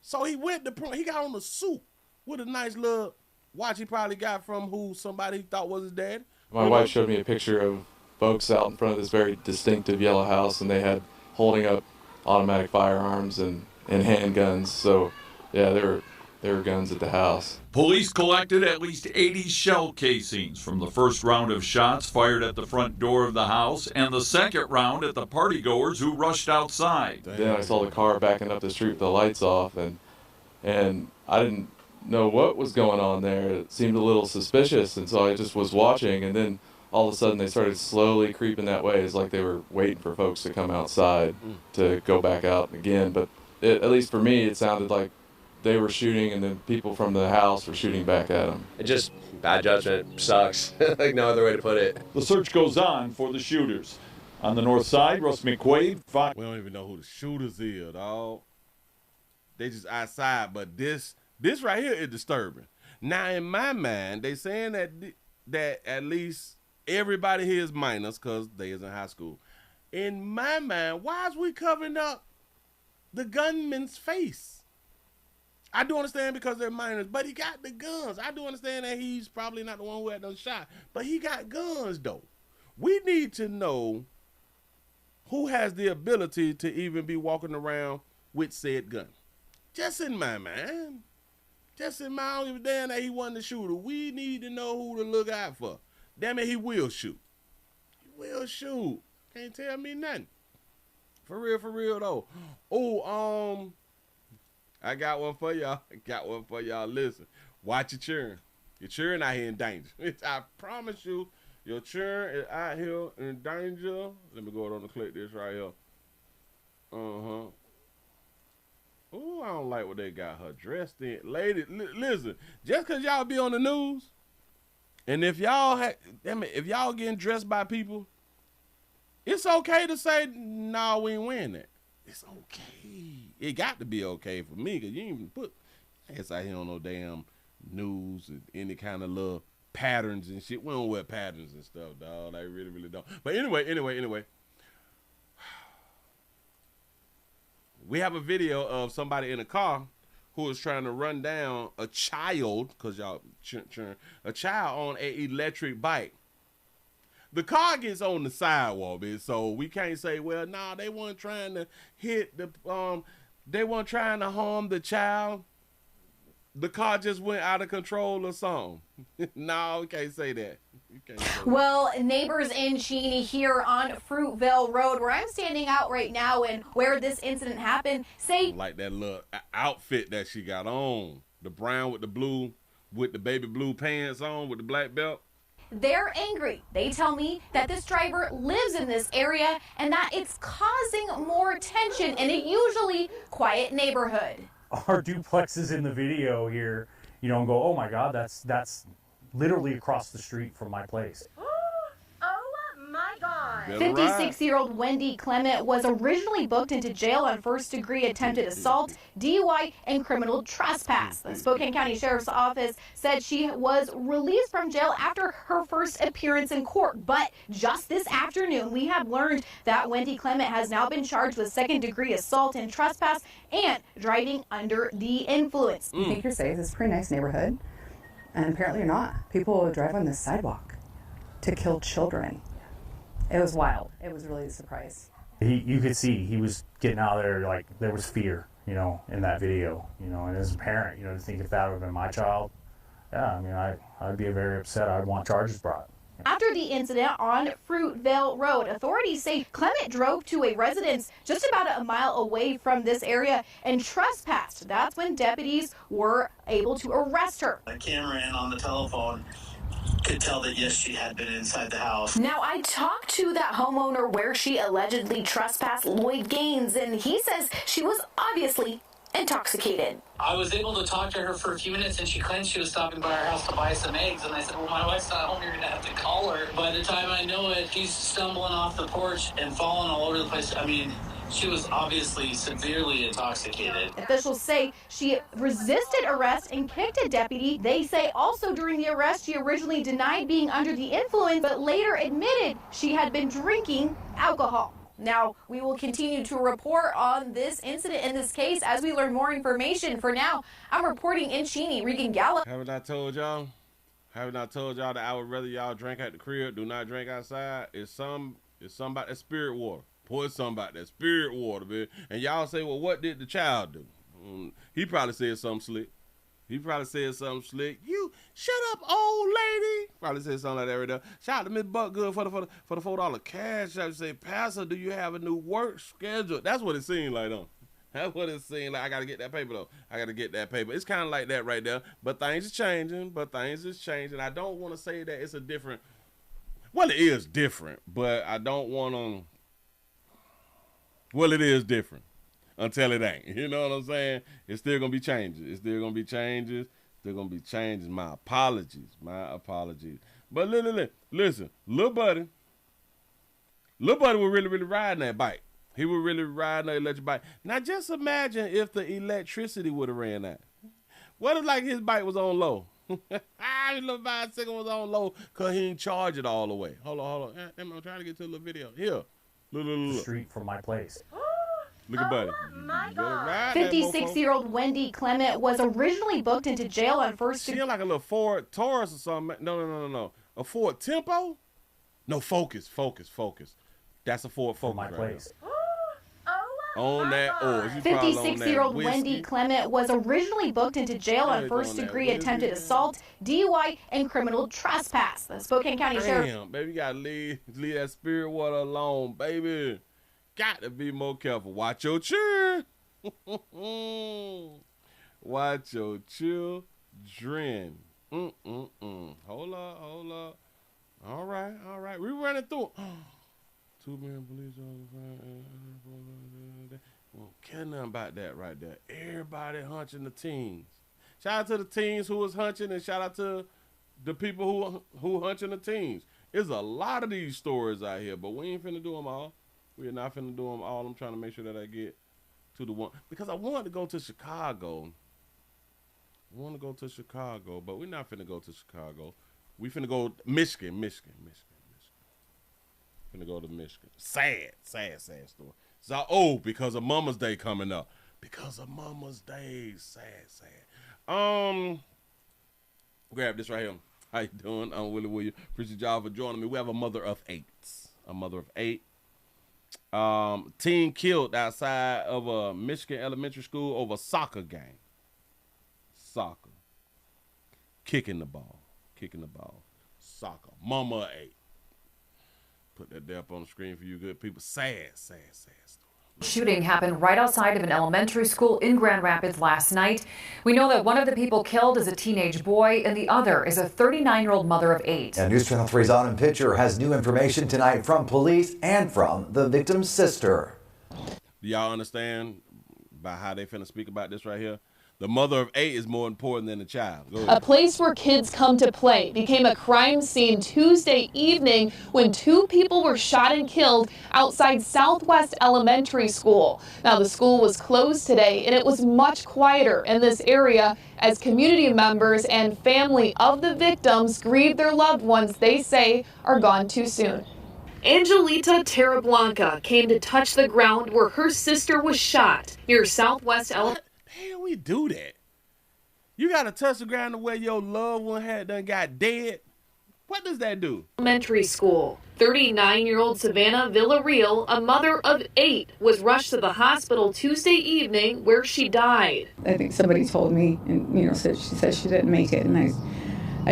So he went to prom. He got on a suit with a nice little watch he probably got from somebody he thought was his dad. My wife showed me a picture of folks out in front of this very distinctive yellow house, and they had holding up automatic firearms and handguns. So, yeah, there were guns at the house. Police collected at least 80 shell casings from the first round of shots fired at the front door of the house and the second round at the partygoers who rushed outside. Then I saw the car backing up the street with the lights off, and I didn't know what was going on there. It seemed a little suspicious, and so I just was watching, and then all of a sudden they started slowly creeping that way. It's like they were waiting for folks to come outside to go back out again. But at least for me, it sounded like they were shooting, and then people from the house were shooting back at them. It just, bad judgment, sucks. Like no other way to put it. The search goes on for the shooters. On the north side, Russ McQuaid. We don't even know who the shooters is, dog. They just outside, but this right here is disturbing. Now, in my mind, they saying that at least everybody here is minors because they is in high school. In my mind, why is we covering up the gunman's face. I do understand because they're minors, but he got the guns. I do understand that he's probably not the one who had done shot, but he got guns, though. We need to know who has the ability to even be walking around with said gun. Just in my mind. Just in my, I don't give a damn that he wasn't the shooter. We need to know who to look out for. Damn it, he will shoot. He will shoot. Can't tell me nothing. For real, though. Oh, I got one for y'all. Listen, watch your children. Your children out here in danger. I promise you, your children is out here in danger. Let me go ahead and click this right here. Oh, I don't like what they got her dressed in. Lady, listen, just because y'all be on the news, and if y'all getting dressed by people, it's okay to say, no, we ain't wearing that. It's okay. It got to be okay for me, because you ain't even put ass out here on no damn news and any kind of little patterns and shit. We don't wear patterns and stuff, dog. I really don't. But anyway. We have a video of somebody in a car who is trying to run down a child, because y'all a child on an electric bike. The car gets on the sidewalk, bitch, so we can't say, well, nah, they weren't trying to hit the, they weren't trying to harm the child. The car just went out of control or something. No, we can't say that. Well, neighbors in Cheney here on Fruitvale Road, where I'm standing out right now and where this incident happened, say... Like that little outfit that she got on. The brown with the blue, with the baby blue pants on, with the black belt. They're angry. They tell me that this driver lives in this area and that it's causing more tension in a usually quiet neighborhood. Our duplex is in the video here, you know, and go, oh my God, that's literally across the street from my place. Oh my God. 56-year-old Wendy Clement was originally booked into jail on first-degree attempted assault, DUI, and criminal trespass. The Spokane County Sheriff's Office said she was released from jail after her first appearance in court. But just this afternoon, we have learned that Wendy Clement has now been charged with second-degree assault and trespass and driving under the influence. You think you're safe? This is a pretty nice neighborhood. And apparently you're not. People drive on this sidewalk to kill children. It was wild. It was really a surprise. You could see he was getting out of there, like there was fear, you know, in that video, you know, and as a parent, you know, to think if that would have been my child, yeah, I mean, I'd be very upset. I'd want charges brought. After the incident on Fruitvale Road, authorities say Clement drove to a residence just about a mile away from this area and trespassed. That's when deputies were able to arrest her. The camera and on the telephone could tell that, yes, she had been inside the house. Now, I talked to that homeowner where she allegedly trespassed, Lloyd Gaines, and he says she was obviously intoxicated. I was able to talk to her for a few minutes, and she claimed she was stopping by our house to buy some eggs. And I said, well, my wife's not home. You're going to have to call her. By the time I know it, she's stumbling off the porch and falling all over the place. I mean, she was obviously severely intoxicated. Officials say she resisted arrest and kicked a deputy. They say also during the arrest, she originally denied being under the influence, but later admitted she had been drinking alcohol. Now, we will continue to report on this incident in this case as we learn more information. For now, I'm reporting in Cheney, Regan Gallup. Haven't I told y'all? Haven't I told y'all that I would rather y'all drink at the crib, do not drink outside? It's something about that spirit water. Pour something about that spirit water, man. And y'all say, well, what did the child do? He probably said something slick. You shut up, old lady. Probably said something like that right there. Shout out to Miss Buckgood for the $4 cash. I say, Pastor, do you have a new work schedule? That's what it seemed like, though. That's what it seemed like. I got to get that paper, though. It's kind of like that right there. But things are changing. I don't want to say that it's a different. Well, it is different, but I don't want to. Well, it is different. Until it ain't. You know what I'm saying? It's still going to be changes. My apologies. But listen, little buddy was really riding that bike. He was really riding that electric bike. Now just imagine if the electricity would have ran out. What if like his bike was on low? His little bicycle was on low because he didn't charge it all the way. Hold on. I'm trying to get to a little video. Here. Look. Street from my place. Look at Buddy. My God. 56-year-old Wendy Clement was originally booked into jail on first degree. She in like a little Ford Taurus or something. No. A Ford Tempo? No, Focus. That's a Ford Focus. My place. On that oil. 56-year-old Wendy Clement was originally booked into jail on first-degree attempted assault, DUI, and criminal trespass. The Spokane County Sheriff. Damn, baby, you gotta leave that spirit water alone, baby. Got to be more careful. Watch your children. Watch your children. Hold up. All right. We running through. 2 million police officers. Won't care nothing about that right there. Everybody hunching the teens. Shout out to the teens who was hunching, and shout out to the people who hunching the teens. There's a lot of these stories out here, but we ain't finna do them all. We're not finna do them all. I'm trying to make sure that I get to the one. Because I wanted to go to Chicago. But we're not finna go to Chicago. We finna go Michigan. Finna go to Michigan. Sad story. So, because of Mama's Day coming up. Sad. Grab this right here. How you doing? I'm Willie Williams. Appreciate y'all for joining me. We have a mother of 8. Teen killed outside of a Michigan elementary school over a soccer game. Kicking the ball. Soccer. Mama of 8. Put that there up on the screen for you good people. Sad story. Shooting happened right outside of an elementary school in Grand Rapids last night. We know that one of the people killed is a teenage boy and the other is a 39-year-old mother of 8. And News Channel 3's Autumn Pitcher has new information tonight from police and from the victim's sister. Do y'all understand about how they finna speak about this right here? The mother of 8 is more important than the child. A place where kids come to play became a crime scene Tuesday evening when 2 people were shot and killed outside Southwest Elementary School. Now, the school was closed today, and it was much quieter in this area as community members and family of the victims grieve their loved ones they say are gone too soon. Angelita Terrablanca came to touch the ground where her sister was shot near Southwest Elementary. Hell, we do that. You gotta touch the ground to where your loved one done got dead. What does that do? Elementary school. 39-year-old Savannah Villarreal, a mother of 8, was rushed to the hospital Tuesday evening where she died. I think somebody told me, and she said she didn't make it, and I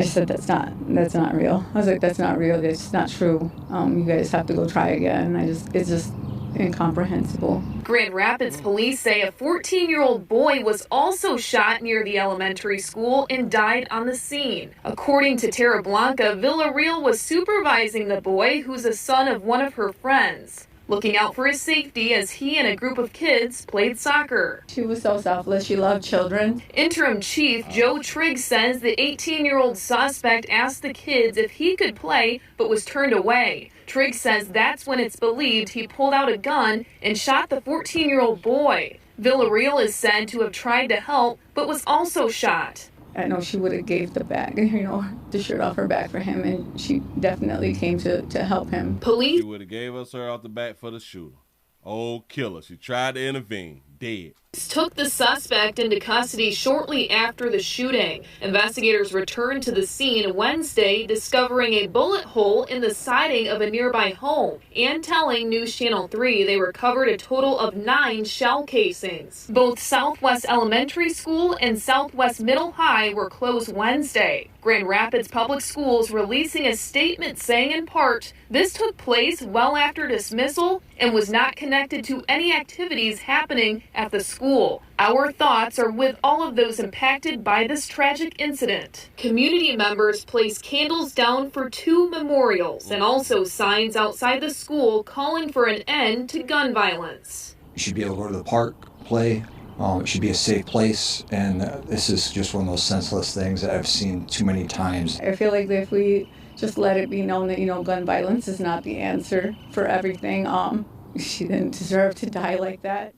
just said that's not real. I was like, that's not real. It's not true. You guys have to go try again. It's just incomprehensible. Grand Rapids police say a 14-year-old boy was also shot near the elementary school and died on the scene. According to Terrablanca, Villarreal was supervising the boy, who's a son of one of her friends, looking out for his safety as he and a group of kids played soccer. She was so selfless. She loved children. Interim Chief Joe Trigg says the 18-year-old suspect asked the kids if he could play but was turned away. Trigg says that's when it's believed he pulled out a gun and shot the 14-year-old boy. Villarreal is said to have tried to help but was also shot. I know she would have gave the bag, the shirt off her back for him, and she definitely came to help him. Police. She would have gave us her off the back for the shooter. Old killer. She tried to intervene. Dead. Took the suspect into custody shortly after the shooting. Investigators returned to the scene Wednesday, discovering a bullet hole in the siding of a nearby home and telling News Channel 3 they recovered a total of 9 shell casings. Both Southwest Elementary School and Southwest Middle High were closed Wednesday. Grand Rapids Public Schools releasing a statement saying in part, this took place well after dismissal and was not connected to any activities happening at the school. Our thoughts are with all of those impacted by this tragic incident. Community members placed candles down for 2 memorials and also signs outside the school calling for an end to gun violence. You should be able to go to the park, play. It should be a safe place, and this is just one of those senseless things that I've seen too many times. I feel like if we just let it be known that, gun violence is not the answer for everything, she didn't deserve to die like that.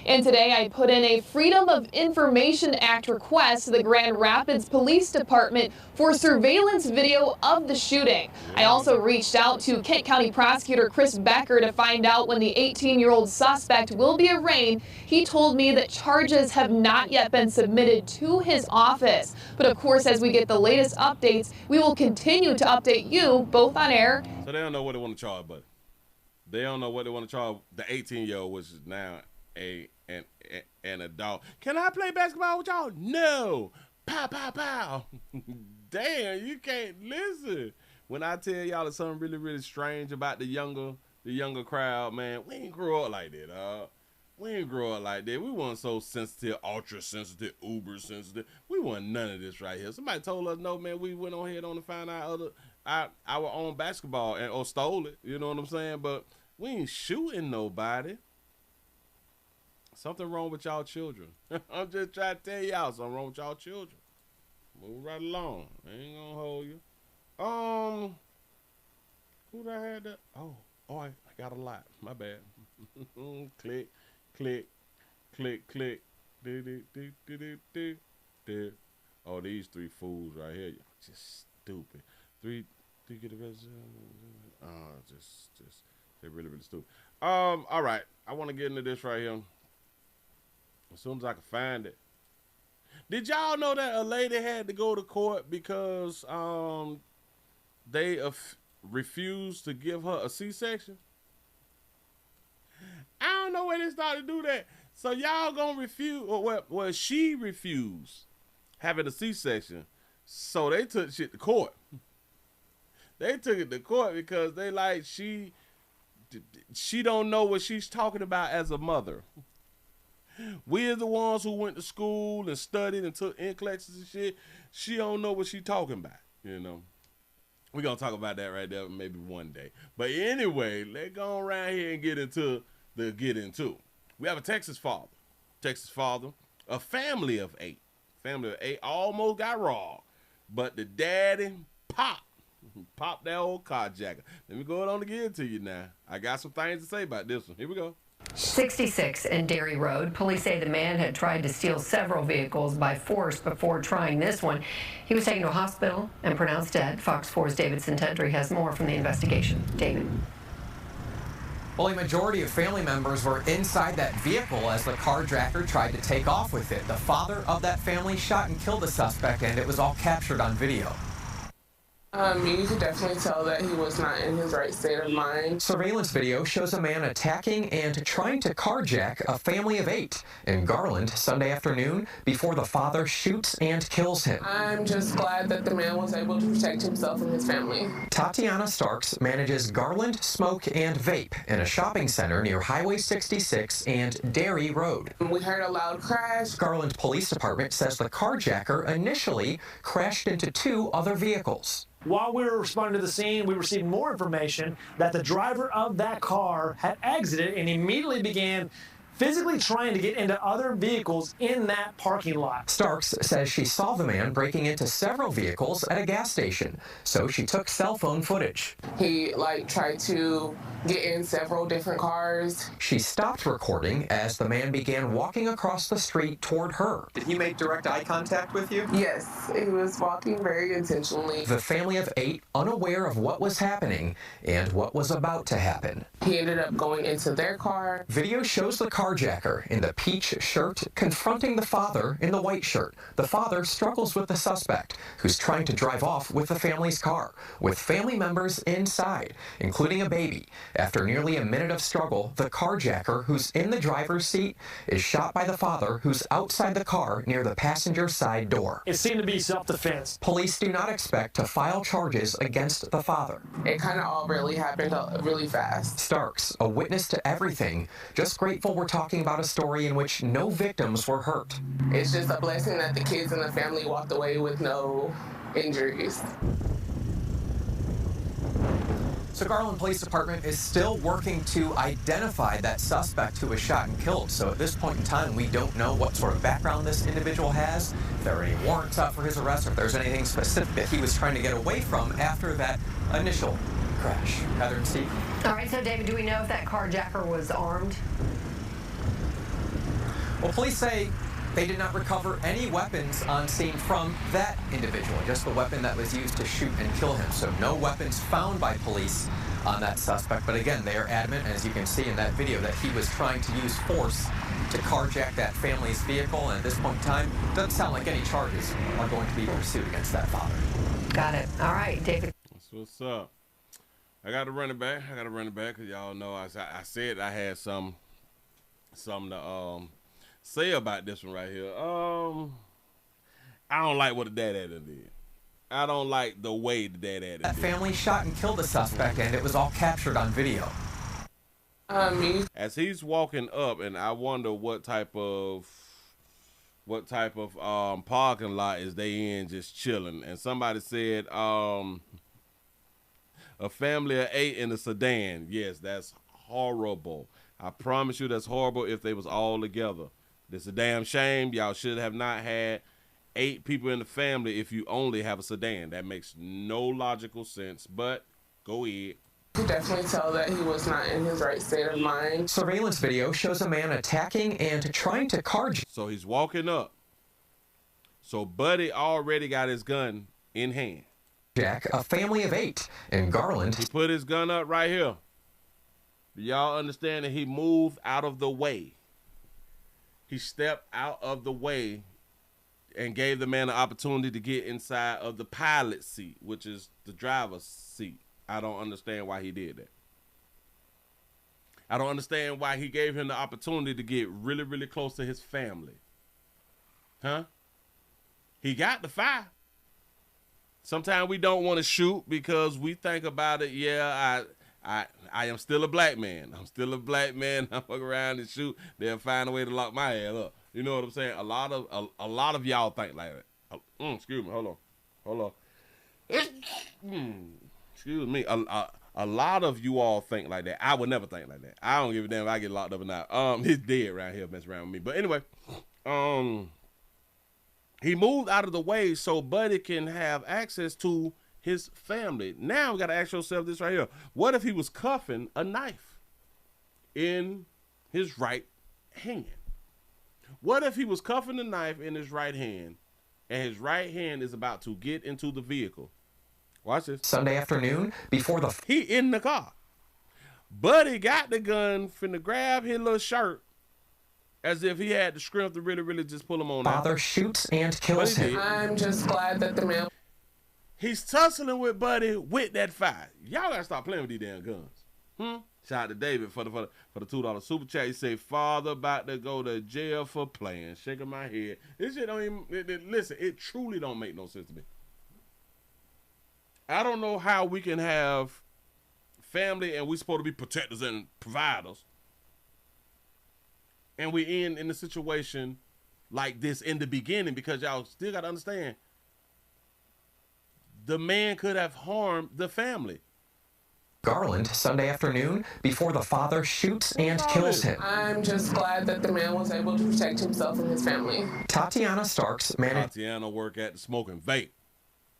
And today I put in a Freedom of Information Act request to the Grand Rapids Police Department for surveillance video of the shooting. I also reached out to Kent County Prosecutor Chris Becker to find out when the 18-year-old suspect will be arraigned. He told me that charges have not yet been submitted to his office. But of course, as we get the latest updates, we will continue to update you both on air. So they don't know what they want to charge, but they don't know what they want to charge the 18-year-old, which is now an adult. Can I play basketball with y'all? No. Pow, pow, pow. Damn, you can't listen. When I tell y'all there's something really, really strange about the younger crowd, man, we ain't grow up like that, dog. We ain't grow up like that. We weren't so sensitive, ultra sensitive, uber sensitive. We want none of this right here. Somebody told us no, man. We went on ahead on to find our own basketball or stole it. You know what I'm saying? But we ain't shooting nobody. Something wrong with y'all children. I'm just trying to tell y'all something wrong with y'all children. Move right along. I ain't gonna hold you. Who did I have that? Oh, I got a lot. My bad. Click, click, click, click. Oh, these three fools right here. Just stupid. Three get the rest. Just they're really, really stupid. All right. I want to get into this right here. As soon as I can find it. Did y'all know that a lady had to go to court because they refused to give her a C-section? I don't know where they started to do that. So y'all gonna refuse, or well, she refused having a C-section. So they took shit to court. They took it to court because they like she don't know what she's talking about as a mother. We are the ones who went to school and studied and took NCLEXs and shit. She don't know what she talking about, you know. We're going to talk about that right there maybe one day. But anyway, let's go around here and get into. We have a Texas father, a family of 8. Family of 8 almost got robbed, but the daddy popped that old carjacker. Let me go on to get it to you now. I got some things to say about this one. Here we go. 66 in Dairy Road. Police say the man had tried to steal several vehicles by force before trying this one. He was taken to a hospital and pronounced dead. Fox 4's David Sintendry has more from the investigation. David. Well, a majority of family members were inside that vehicle as the carjacker tried to take off with it. The father of that family shot and killed the suspect, and it was all captured on video. You could definitely tell that he was not in his right state of mind. Surveillance video shows a man attacking and trying to carjack a family of 8 in Garland Sunday afternoon before the father shoots and kills him. I'm just glad that the man was able to protect himself and his family. Tatiana Starks manages Garland Smoke and Vape in a shopping center near Highway 66 and Dairy Road. We heard a loud crash. Garland Police Department says the carjacker initially crashed into 2 other vehicles. While we were responding to the scene, we received more information that the driver of that car had exited and immediately began physically trying to get into other vehicles in that parking lot. Starks says she saw the man breaking into several vehicles at a gas station, so she took cell phone footage. He tried to get in several different cars. She stopped recording as the man began walking across the street toward her. Did he make direct eye contact with you? Yes, he was walking very intentionally. The family of 8 unaware of what was happening and what was about to happen. He ended up going into their car. Video shows the carjacker in the peach shirt confronting the father in the white shirt. The father struggles with the suspect, who's trying to drive off with the family's car, with family members inside, including a baby. After nearly a minute of struggle, the carjacker, who's in the driver's seat, is shot by the father, who's outside the car near the passenger side door. It seemed to be self-defense. Police do not expect to file charges against the father. It kind of all really happened really fast. Starks, a witness to everything, just grateful we're talking about a story in which no victims were hurt. It's just a blessing that the kids and the family walked away with no injuries. So Garland Police Department is still working to identify that suspect who was shot and killed. So at this point in time, we don't know what sort of background this individual has, if there are any warrants out for his arrest, or if there's anything specific that he was trying to get away from after that initial crash. Heather and Steve. All right, so David, do we know if that carjacker was armed? Well, police say they did not recover any weapons on scene from that individual, just the weapon that was used to shoot and kill him. So no weapons found by police on that suspect. But again, they are adamant, as you can see in that video, that he was trying to use force to carjack that family's vehicle. And at this point in time, it doesn't sound like any charges are going to be pursued against that father. Got it. All right, David. That's what's up. I got to run it back. Because y'all know I said I had something to say about this one right here. I don't like what the dad did. I don't like the way the dad did. That family shot and killed the suspect, and it was all captured on video. As he's walking up, and I wonder what type of parking lot is they in, just chilling. And somebody said a family of 8 in a sedan. Yes, that's horrible. I promise you that's horrible if they was all together. It's a damn shame. Y'all should have not had 8 people in the family if you only have a sedan. That makes no logical sense, but go ahead. You could definitely tell that he was not in his right state of mind. Surveillance video shows a man attacking and trying to carjack. So he's walking up. So Buddy already got his gun in hand. A family of 8 in Garland. He put his gun up right here. Do y'all understand that he moved out of the way? He stepped out of the way and gave the man an opportunity to get inside of the pilot seat, which is the driver's seat. I don't understand why he did that. I don't understand why he gave him the opportunity to get really, really close to his family. Huh? He got the fire. Sometimes we don't want to shoot because we think about it. Yeah, I am still a black man. I'm still a black man. I walk around and shoot. They'll find a way to lock my ass up. You know what I'm saying? A lot of y'all think like that. Excuse me. Hold on. Excuse me. A lot of you all think like that. I would never think like that. I don't give a damn if I get locked up or not. He's dead around here, messing around with me. But anyway, he moved out of the way so Buddy can have access to his family. Now we got to ask yourself this right here. What if he was cuffing a knife in his right hand? What if he was cuffing a knife in his right hand and his right hand is about to get into the vehicle? Watch this. Sunday afternoon before the... He in the car. Buddy got the gun, finna grab his little shirt as if he had the strength to really, really just pull him on. Father shoots and kills him. I'm just glad that the man... He's tussling with Buddy with that fire. Y'all gotta stop playing with these damn guns. Shout out to David for the $2 super chat. He say, "Father about to go to jail for playing." Shaking my head. This shit don't even listen. It truly don't make no sense to me. I don't know how we can have family and we supposed to be protectors and providers, and we end in a situation like this in the beginning, because y'all still gotta understand. The man could have harmed the family. Garland, Sunday afternoon, before the father shoots and kills him. I'm just glad that the man was able to protect himself and his family. Tatiana Starks managed... Tatiana work at the Smoking Vape.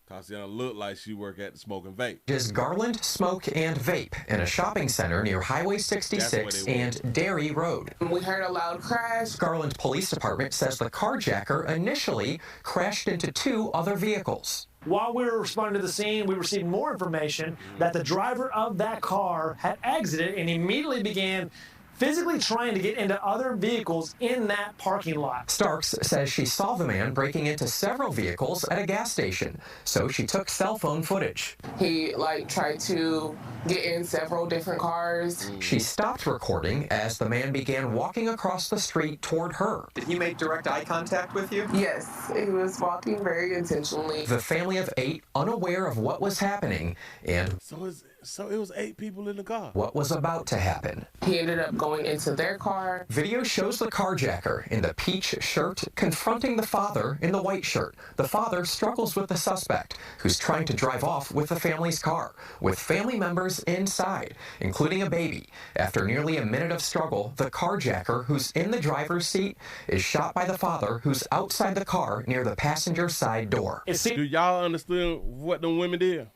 Tatiana looked like she worked at the Smoking Vape. Is Garland Smoke and Vape in a shopping center near Highway 66 and Dairy Road. We heard a loud crash. Garland Police Department says the carjacker initially crashed into 2 other vehicles. While we were responding to the scene, we received more information that the driver of that car had exited and immediately began physically trying to get into other vehicles in that parking lot. Starks says she saw the man breaking into several vehicles at a gas station, so she took cell phone footage. He tried to get in several different cars. She stopped recording as the man began walking across the street toward her. Did he make direct eye contact with you? Yes, he was walking very intentionally. The family of 8, unaware of what was happening and so it was 8 people in the car. What was about to happen. He ended up going into their car. Video shows the carjacker in the peach shirt confronting the father in the white shirt. The father struggles with the suspect, who's trying to drive off with the family's car, with family members inside, including a baby. After nearly a minute of struggle, the carjacker, who's in the driver's seat, is shot by the father, who's outside the car near the passenger side door. Do y'all understand what the women did?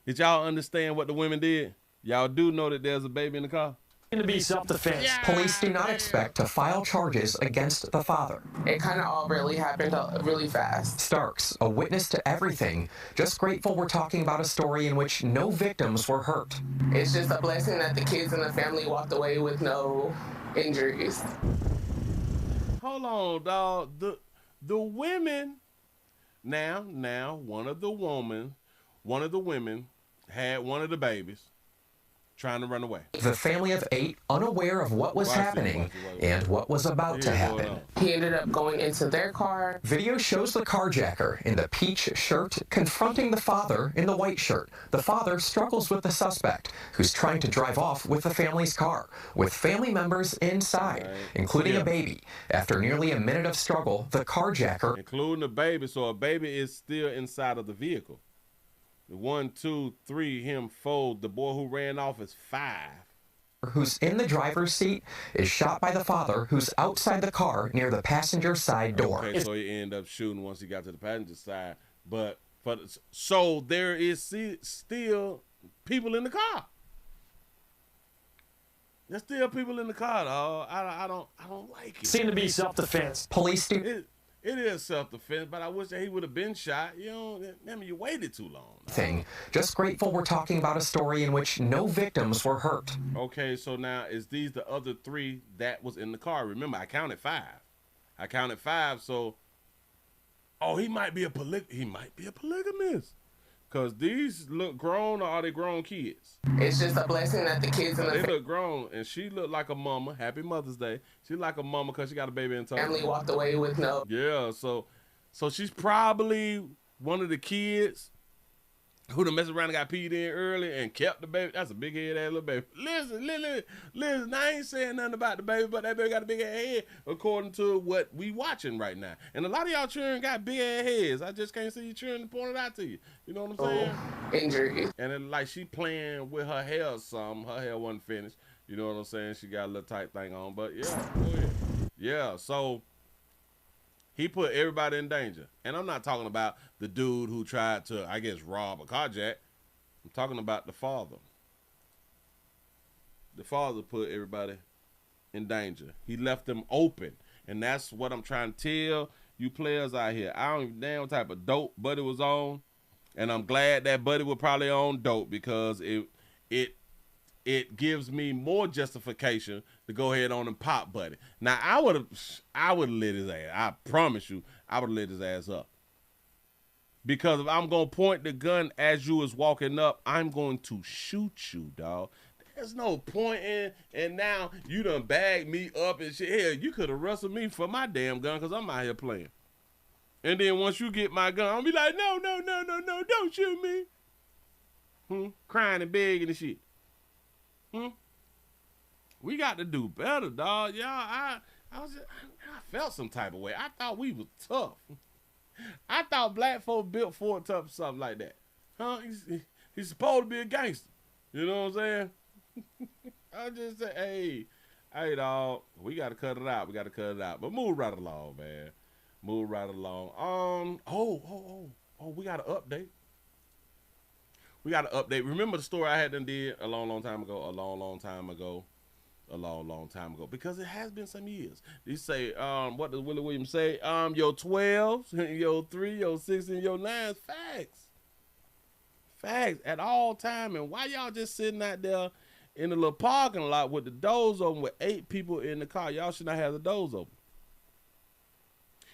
Did y'all understand what the women did? Y'all do know that there's a baby in the car? To be self-defense. Police do not expect to file charges against the father. It kind of all really happened really fast. Starks, a witness to everything, just grateful we're talking about a story in which no victims were hurt. It's just a blessing that the kids and the family walked away with no injuries. Hold on, dog. The women, now one of the women had one of the babies trying to run away. The family of 8 unaware of what was happening and what was about to happen. He ended up going into their car. Video shows the carjacker in the peach shirt confronting the father in the white shirt. The father struggles with the suspect, who's trying to drive off with the family's car, with family members inside, including a baby. After nearly a minute of struggle, the carjacker, including the baby, so a baby is still inside of the vehicle. 1, 2, 3, him, 4. The boy who ran off is 5. Who's in the driver's seat, is shot by the father, who's outside the car near the passenger side door. Okay, so he ended up shooting once he got to the passenger side. So there is still people in the car. There's still people in the car, dog. I don't like it. Seem to be self-defense. Police do. It is self-defense, but I wish that he would have been shot. You know, I mean, you waited too long. Just grateful we're talking about a story in which no victims were hurt. Okay, so now is these the other 3 that was in the car? Remember, I counted 5. So, he might be a polygamist. Because these look grown, or are they grown kids? It's just a blessing that the kids and the they look grown, and she looked like a mama. Happy Mother's Day. She like a mama because she got a baby in tow. Family walked away with no. Yeah, so she's probably one of the kids who done messed around and got peed in early and kept the baby. That's a big head ass little baby. Listen, I ain't saying nothing about the baby, but that baby got a big ass head according to what we watching right now. And a lot of y'all children got big ass heads. I just can't see you children to point it out to you. You know what I'm saying? Injury. And then like she playing with her hair or something. Her hair wasn't finished. You know what I'm saying? She got a little tight thing on. But yeah, go ahead. Yeah, so he put everybody in danger. And I'm not talking about the dude who tried to, I guess, rob a carjack. I'm talking about the father. The father put everybody in danger. He left them open. And that's what I'm trying to tell you players out here. I don't even know what type of dope Buddy was on. And I'm glad that Buddy was probably on dope because it gives me more justification to go ahead on and pop Buddy. Now, I would have lit his ass. I promise you, I would have lit his ass up. Because if I'm going to point the gun as you was walking up, I'm going to shoot you, dog. There's no point in, and now you done bagged me up and shit. Hell, you could have wrestled me for my damn gun because I'm out here playing. And then once you get my gun, I'll be like, no, don't shoot me. Crying and begging and shit. We got to do better, dog. Y'all, I felt some type of way. I thought we was tough. I thought black folk built for tough or something like that. Huh? He's supposed to be a gangster. You know what I'm saying? I just say, hey, dog, we got to cut it out. But move right along, man. Move right along. We got an update. Remember the story I had done did a long time ago? A long time ago. Because it has been some years. They say, what does Willie Williams say? Your 12s, your 3, your 6, and your 9s. Facts at all time. And why y'all just sitting out there in the little parking lot with the doors open with 8 people in the car? Y'all should not have the doors open.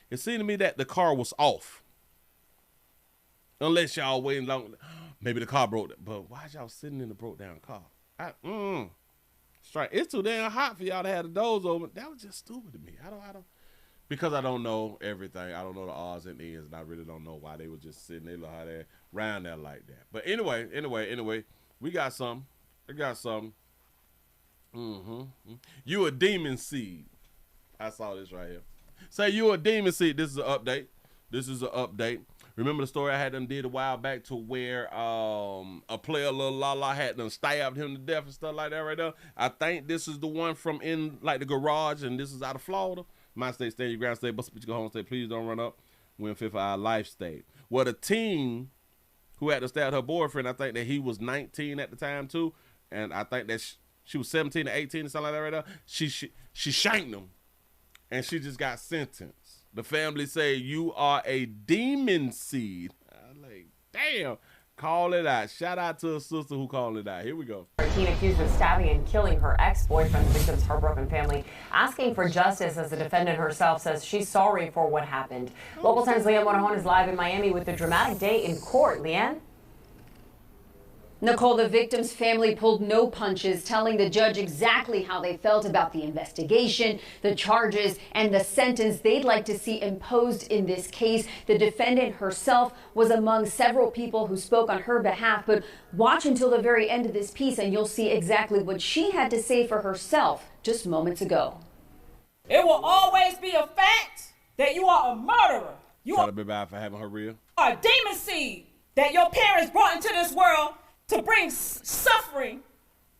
It seemed to me that the car was off. Unless y'all waiting long. Maybe the car broke down. But why y'all sitting in the broke down car? Straight. It's too damn hot for y'all to have the doors open. That was just stupid to me. I don't. Because I don't know everything. I don't know the odds and ends. And I really don't know why they were just sitting there how they around there like that. But anyway. We got something. I got something. You a demon seed. I saw this right here. Say you a demon seed. This is an update. Remember the story I had done did a while back to where a player, Lil Lala, had done stabbed him to death and stuff like that right there? I think this is the one from in like the garage, and this is out of Florida. My state, stay your ground state, bust a bitch, go home state, please don't run up. Win fit for our life state. Well, the teen who had to stab her boyfriend, I think that he was 19 at the time too, and I think that she was 17 or 18 or something like that right now. She shanked him, and she just got sentenced. The family say, you are a demon seed. I'm like, damn. Call it out. Shout out to a sister who called it out. Here we go. A teen accused of stabbing and killing her ex-boyfriend. The victim's heartbroken family asking for justice as the defendant herself says she's sorry for what happened. Local 10's Leanne Monahan is live in Miami with a dramatic day in court. Leanne? Nicole, the victim's family pulled no punches, telling the judge exactly how they felt about the investigation, the charges, and the sentence they'd like to see imposed in this case. The defendant herself was among several people who spoke on her behalf, but watch until the very end of this piece and you'll see exactly what she had to say for herself just moments ago. It will always be a fact that you are a murderer. You are for having her real. A demon seed that your parents brought into this world to bring suffering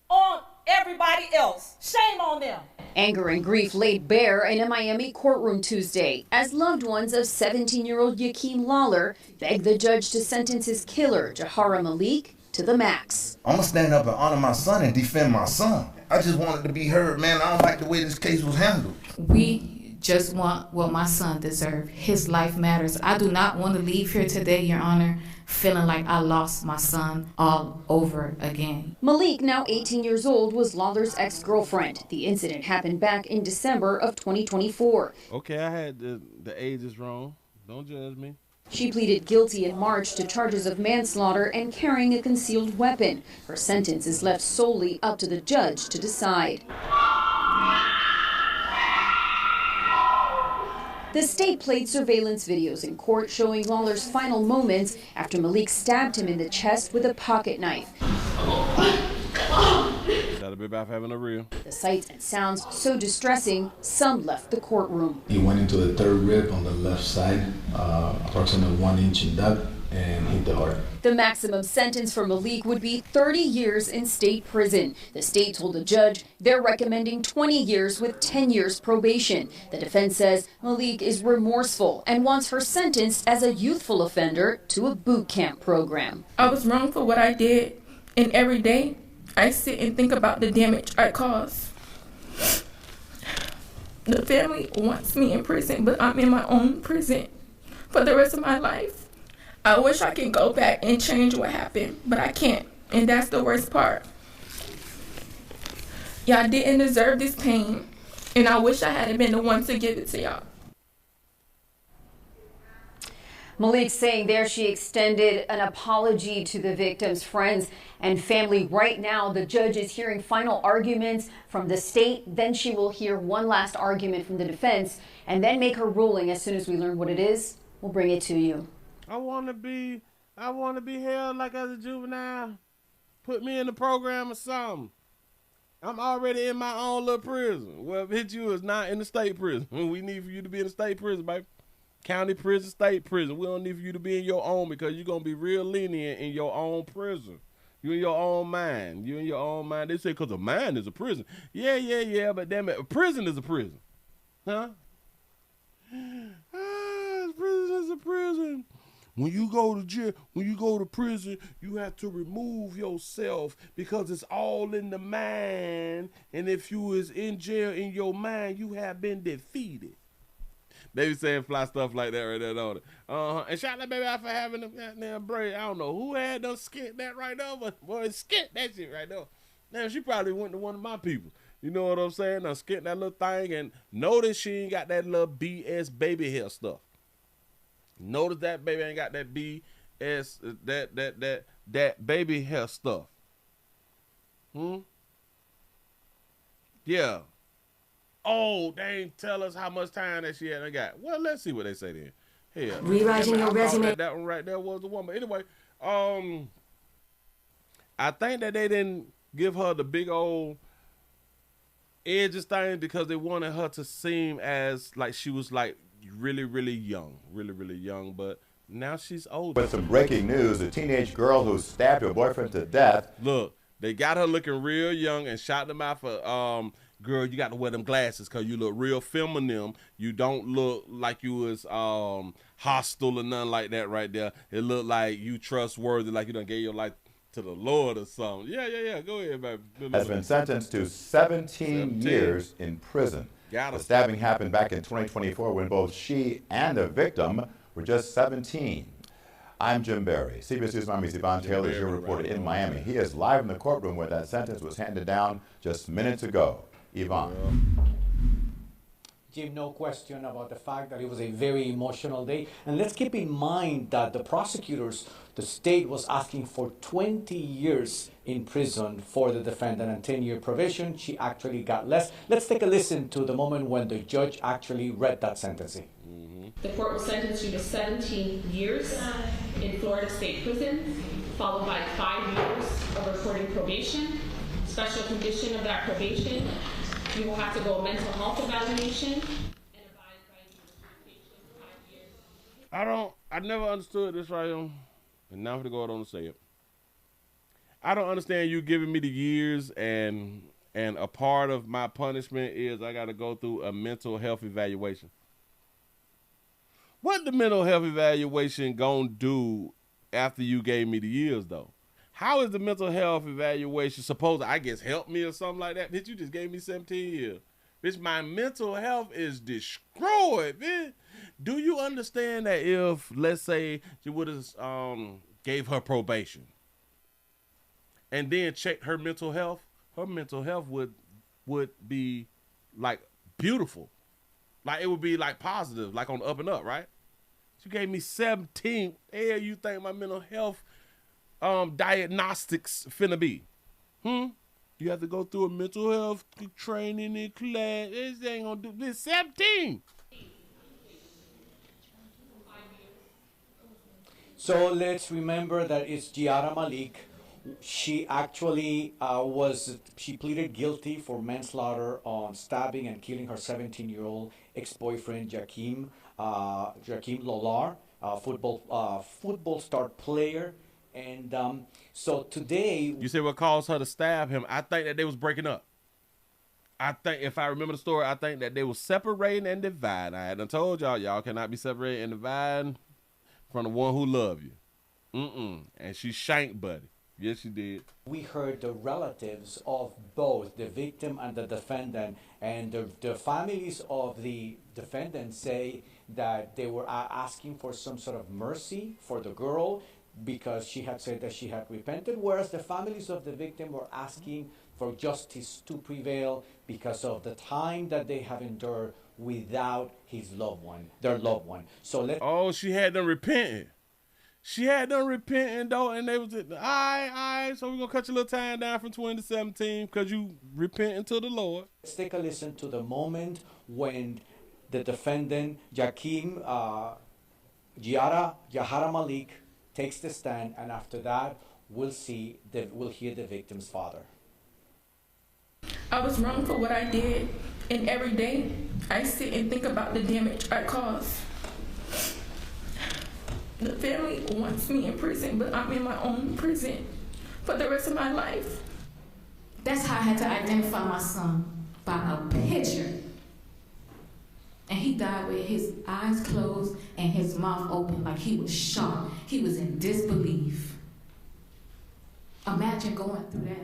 on everybody else. Shame on them. Anger and grief laid bare in a Miami courtroom Tuesday as loved ones of 17-year-old Yakeem Lawler begged the judge to sentence his killer, Jahara Malik, to the max. I'm going to stand up and honor my son and defend my son. I just wanted to be heard, man. I don't like the way this case was handled. We just want what my son deserves. His life matters. I do not want to leave here today, Your Honor, feeling like I lost my son all over again. Malik, now 18 years old, was Lawler's ex-girlfriend. The incident happened back in December of 2024. Okay, I had the ages wrong. Don't judge me. She pleaded guilty in March to charges of manslaughter and carrying a concealed weapon. Her sentence is left solely up to the judge to decide. The state played surveillance videos in court showing Lawler's final moments after Malik stabbed him in the chest with a pocket knife. Gotta be about having a real. The sights and sounds so distressing, some left the courtroom. He went into the third rib on the left side, approximately 1 inch in depth, and hit the heart. The maximum sentence for Malik would be 30 years in state prison. The state told the judge they're recommending 20 years with 10 years probation. The defense says Malik is remorseful and wants her sentenced as a youthful offender to a boot camp program. I was wrong for what I did, and every day I sit and think about the damage I caused. The family wants me in prison, but I'm in my own prison for the rest of my life. I wish I could go back and change what happened, but I can't, and that's the worst part. Y'all didn't deserve this pain, and I wish I hadn't been the one to give it to y'all. Malik saying there she extended an apology to the victim's friends and family. Right now, the judge is hearing final arguments from the state. Then she will hear one last argument from the defense and then make her ruling. As soon as we learn what it is, we'll bring it to you. I want to be held like as a juvenile. Put me in the program or something. I'm already in my own little prison. Well, hit you is not in the state prison. We need for you to be in the state prison, baby. County prison, state prison. We don't need for you to be in your own because you're going to be real lenient in your own prison. You in your own mind. You in your own mind. They say because a mind is a prison. Yeah, but damn it, a prison is a prison. Huh? Prison is a prison. When you go to jail, when you go to prison, you have to remove yourself because it's all in the mind. And if you is in jail in your mind, you have been defeated. They be saying fly stuff like that right there, don't it? And shout out baby out for having them goddamn braid. I don't know who had them skint that right there, but boy, skint that shit right there. Now she probably went to one of my people. You know what I'm saying? Now skint that little thing and notice she ain't got that little BS baby hair stuff. Notice that baby ain't got that BS that baby hair stuff. Yeah. Oh, they ain't tell us how much time that she had got. Well, let's see what they say then. Hell, rewriting your resume. That one right there was the one. But anyway, I think that they didn't give her the big old edges thing because they wanted her to seem as like she was like really young, really young. But now she's old. With some breaking news, a teenage girl who stabbed her boyfriend to death. Look, they got her looking real young and shot them out for girl, you got to wear them glasses because you look real feminine. You don't look like you was hostile or nothing like that right there. It looked like you trustworthy, like you done gave your life to the Lord or something. Yeah. Go ahead, baby. Has been sentenced to 17 years in prison. The stabbing happened back in 2024 when both she and the victim were just 17. I'm Jim Barry. CBS News Miami's Yvonne Taylor is your reporter in Miami. He is live in the courtroom where that sentence was handed down just minutes ago. Yvonne. Jim, no question about the fact that it was a very emotional day. And let's keep in mind that the prosecutors, the state was asking for 20 years in prison for the defendant and 10-year probation. She actually got less. Let's take a listen to the moment when the judge actually read that sentencing. The court will sentence you to 17 years in Florida State Prison, followed by 5 years of reporting probation. Special condition of that probation, you will have to go a mental health evaluation. I never understood this right here, and now I'm going to go out on and say it. I don't understand you giving me the years, and a part of my punishment is I got to go through a mental health evaluation. What the mental health evaluation gonna do after you gave me the years, though? How is the mental health evaluation supposed to, I guess, help me or something like that? Bitch, you just gave me 17 years. Bitch, my mental health is destroyed, bitch. Do you understand that if, let's say, you would have gave her probation and then checked her mental health would be, like, beautiful. Like, it would be, like, positive, like on the up and up, right? You gave me 17. Hell, you think my mental health diagnostics finna be? You have to go through a mental health training in class. This ain't gonna do this. 17. So let's remember that it's Giada Malik. She actually she pleaded guilty for manslaughter on stabbing and killing her 17-year-old ex-boyfriend, Jakeem Lolar, football star player. And so today... You say what caused her to stab him? I think that they was breaking up. I think, if I remember the story, I think that they was separating and dividing. I hadn't told y'all cannot be separated and dividing from the one who love you. And she shanked Buddy. Yes, she did. We heard the relatives of both the victim and the defendant, and the families of the defendant say that they were asking for some sort of mercy for the girl because she had said that she had repented, whereas the families of the victim were asking for justice to prevail because of the time that they have endured without their loved one. So she had them repenting. She had them repenting, though, and they was, all right, so we're going to cut your little time down from 20 to 17 because you repenting to the Lord. Let's take a listen to the moment when the defendant, Giada Malik, takes the stand, and after that, we'll hear the victim's father. I was wrong for what I did, and every day I sit and think about the damage I caused. The family wants me in prison, but I'm in my own prison for the rest of my life. That's how I had to identify my son, by a picture. And he died with his eyes closed and his mouth open like he was shocked. He was in disbelief. Imagine going through that.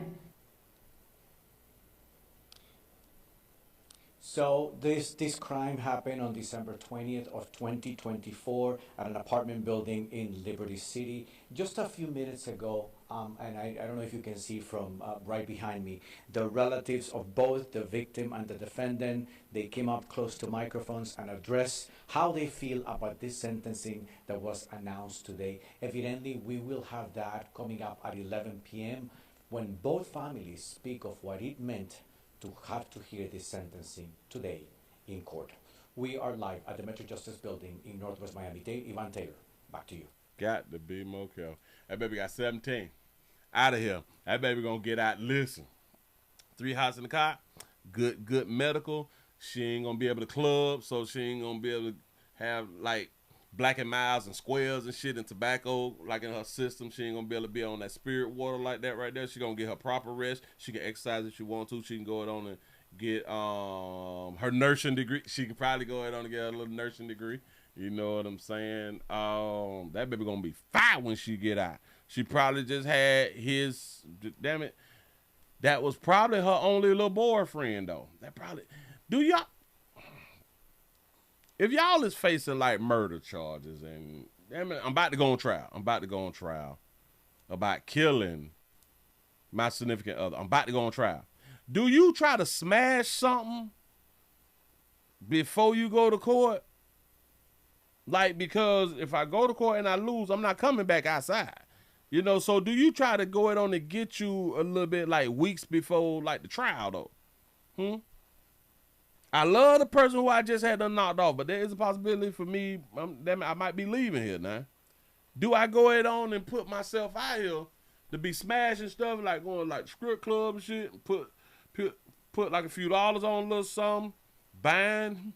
So this crime happened on December 20th of 2024 at an apartment building in Liberty City. Just a few minutes ago, and I don't know if you can see from right behind me, the relatives of both the victim and the defendant, they came up close to microphones and addressed how they feel about this sentencing that was announced today. Evidently, we will have that coming up at 11 p.m. when both families speak of what it meant to have to hear this sentencing today in court. We are live at the Metro Justice Building in Northwest Miami-Dade. Yvonne Taylor, back to you. Got to be more careful. That baby got 17. Out of here. That baby gonna get out. Listen, 3 hots in the car, good medical. She ain't gonna be able to club, so she ain't gonna be able to have like Black and Miles and squares and shit and tobacco like in her system. She ain't gonna be able to be on that spirit water like that right there. She gonna get her proper rest. She can exercise if she want to. She can go on and get her nursing degree. She can probably go ahead on and get a little nursing degree. You know what I'm saying? That baby gonna be fine when she get out. She probably just had his, damn it, that was probably her only little boyfriend, though. That probably, do y'all, if y'all is facing like murder charges and, damn it, I'm about to go on trial. About killing my significant other. I'm about to go on trial. Do you try to smash something before you go to court? Like, because if I go to court and I lose, I'm not coming back outside. You know, so do you try to go it on to get you a little bit like weeks before like the trial though? I love the person who I just had them knocked off, but there is a possibility for me, I might be leaving here now. Do I go it on and put myself out here to be smashing stuff, like going like strip club and shit, and put like a few dollars on a little something, buying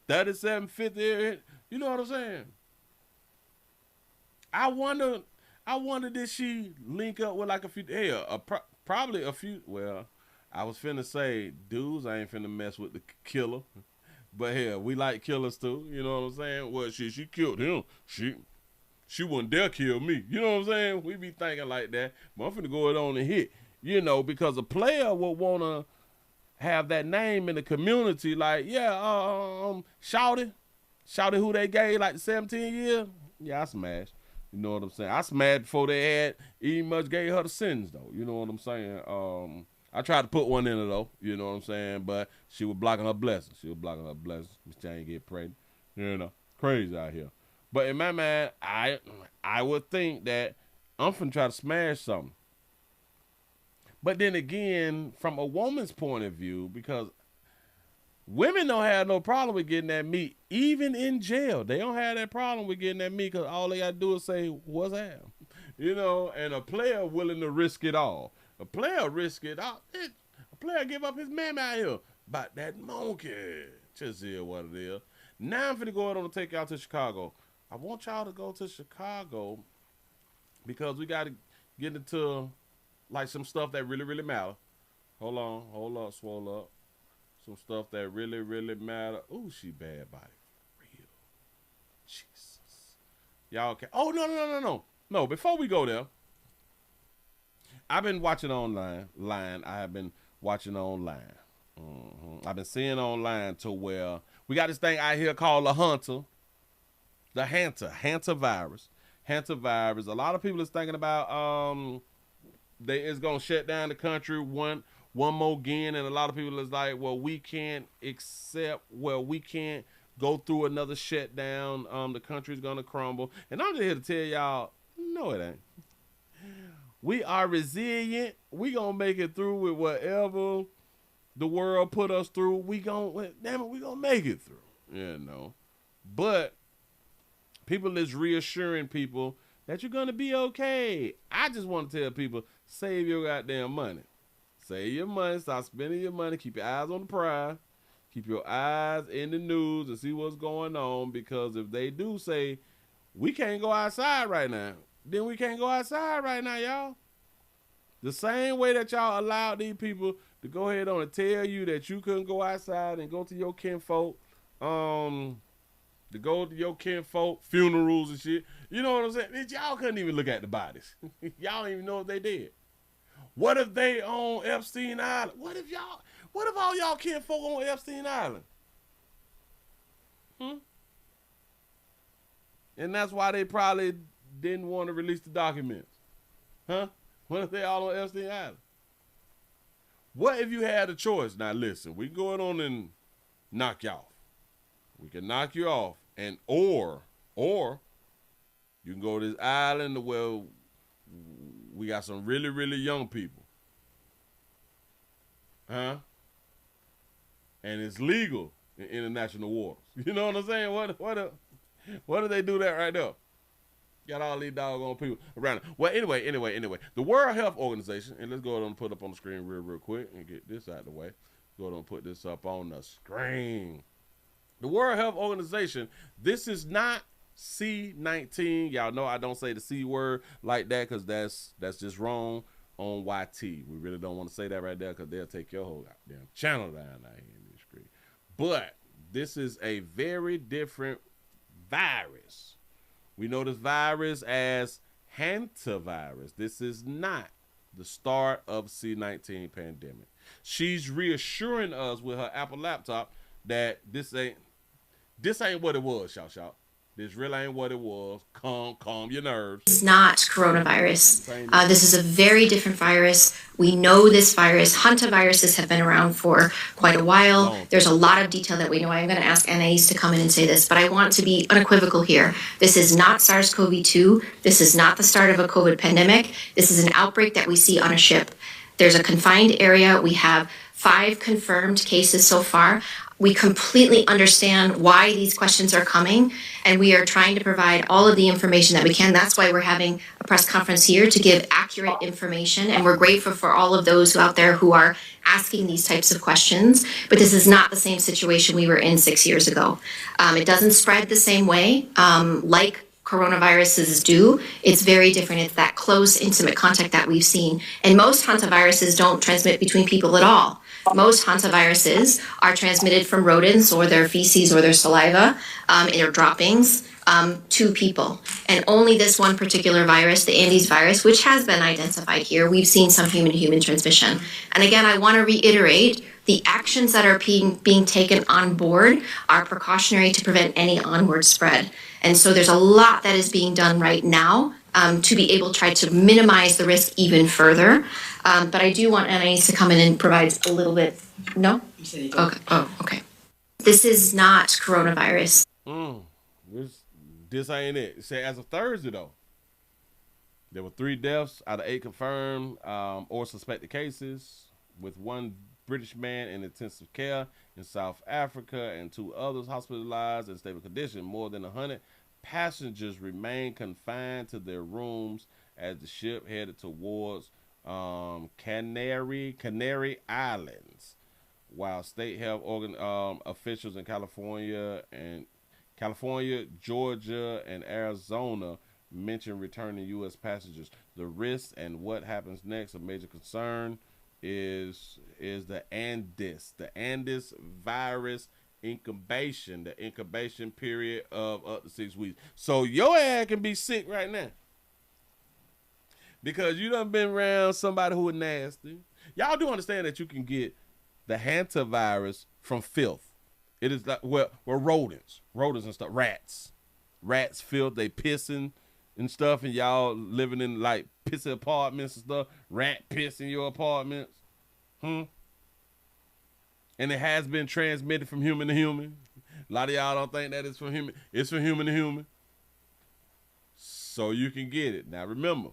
$37.50, you know what I'm saying? I wonder did she link up with like a few, probably a few, well, I was finna say, dudes, I ain't finna mess with the killer. But hell, we like killers too, you know what I'm saying? Well, she killed him. She wouldn't dare kill me. You know what I'm saying? We be thinking like that. But I'm finna go it on and hit. You know, because a player would wanna have that name in the community, like, Shouty who they gave like 17 years. Yeah, I smashed. You know what I'm saying? I smashed before they had even much gave her the sentence though. You know what I'm saying? I tried to put one in her though. You know what I'm saying? But she was blocking her blessings. Miss Jane get pregnant. You know, crazy out here. But in my mind, I would think that I'm finna try to smash something. But then again, from a woman's point of view, because women don't have no problem with getting that meat, even in jail. They don't have that problem with getting that meat because all they got to do is say, what's that? You know, and a player willing to risk it all. A player risk it all. A player give up his man out here. But that monkey, just hear what it is. Now I'm finna go ahead on and take y'all to Chicago. I want y'all to go to Chicago because we got to get into like some stuff that really, really matter. Hold up, swole up. Some stuff that really, really matter. Ooh, she bad body. Real. Jesus. Y'all okay? Oh, no. Before we go there, I've been watching online. I have been watching online. I've been seeing online to where we got this thing out here called the Hantavirus. Hantavirus. A lot of people is thinking about they is gonna shut down the country one more again, and a lot of people is like, well, we can't go through another shutdown. The country's gonna crumble. And I'm just here to tell y'all, no, it ain't. We are resilient. We gonna make it through with whatever the world put us through. We gonna make it through, you know. But people is reassuring people that you're gonna be okay. I just want to tell people, save your goddamn money. Save your money. Stop spending your money. Keep your eyes on the prize. Keep your eyes in the news and see what's going on. Because if they do say, we can't go outside right now, then we can't go outside right now, y'all. The same way that y'all allowed these people to go ahead on and tell you that you couldn't go outside and go to your kinfolk, to go to your kinfolk funerals and shit. You know what I'm saying? Y'all couldn't even look at the bodies. Y'all don't even know if they did. What if they on Epstein Island? What if all y'all kinfolk on Epstein Island? And that's why they probably didn't want to release the documents. Huh? What if they all on Epstein Island? What if you had a choice? Now listen, we going on and knock you off. We can knock you off, and or you can go to this island where we got some really, really young people. Huh? And it's legal in international waters. You know what I'm saying? What if they do that right there? Got all these doggone people around it. Well, anyway, the World Health Organization, and let's go ahead and put up on the screen real quick and get this out of the way. Go ahead and put this up on the screen. The World Health Organization, this is not C-19. Y'all know I don't say the C word like that because that's just wrong on YT. We really don't want to say that right there because they'll take your whole goddamn channel down out here in the screen. But this is a very different virus. We know this virus as hantavirus. This is not the start of C-19 pandemic. She's reassuring us with her Apple laptop that this ain't what it was, shout. This really ain't what it was. Calm your nerves. It's not coronavirus. This is a very different virus. We know this virus. Hantaviruses have been around for quite a while. There's a lot of detail that we know. I'm going to ask Anais to come in and say this, but I want to be unequivocal here. This is not SARS-CoV-2. This is not the start of a COVID pandemic. This is an outbreak that we see on a ship. There's a confined area. We have 5 confirmed cases so far. We completely understand why these questions are coming, and we are trying to provide all of the information that we can. That's why we're having a press conference here to give accurate information, and we're grateful for all of those out there who are asking these types of questions. But this is not the same situation we were in 6 years ago. It doesn't spread the same way like coronaviruses do. It's very different. It's that close, intimate contact that we've seen. And most hantaviruses don't transmit between people at all. Most hantaviruses are transmitted from rodents or their feces or their saliva or droppings to people. And only this one particular virus, the Andes virus, which has been identified here, we've seen some human-to-human transmission. And again, I want to reiterate, the actions that are being taken on board are precautionary to prevent any onward spread. And so there's a lot that is being done right now to be able to try to minimize the risk even further. But I do want Anais to come in and provide a little bit. No? Okay. Oh, okay. This is not coronavirus. This ain't it. Say as of Thursday though, there were 3 deaths out of 8 confirmed or suspected cases, with 1 British man in intensive care in South Africa and 2 others hospitalized in stable condition. More than 100 passengers remain confined to their rooms as the ship headed towards Canary Islands, while state health officials in California, Georgia, and Arizona mentioned returning U.S. passengers. The risk and what happens next, a major concern, is the Andes virus incubation, the incubation period of up to 6 weeks. So your ass can be sick right now because you done been around somebody who is nasty. Y'all do understand that you can get the hantavirus from filth. It is like rodents and stuff, rats, filth. They pissing and stuff, and y'all living in like pissy apartments and stuff. Rat piss in your apartments. And it has been transmitted from human to human. A lot of y'all don't think that it's from human. It's from human to human. So you can get it. Now remember,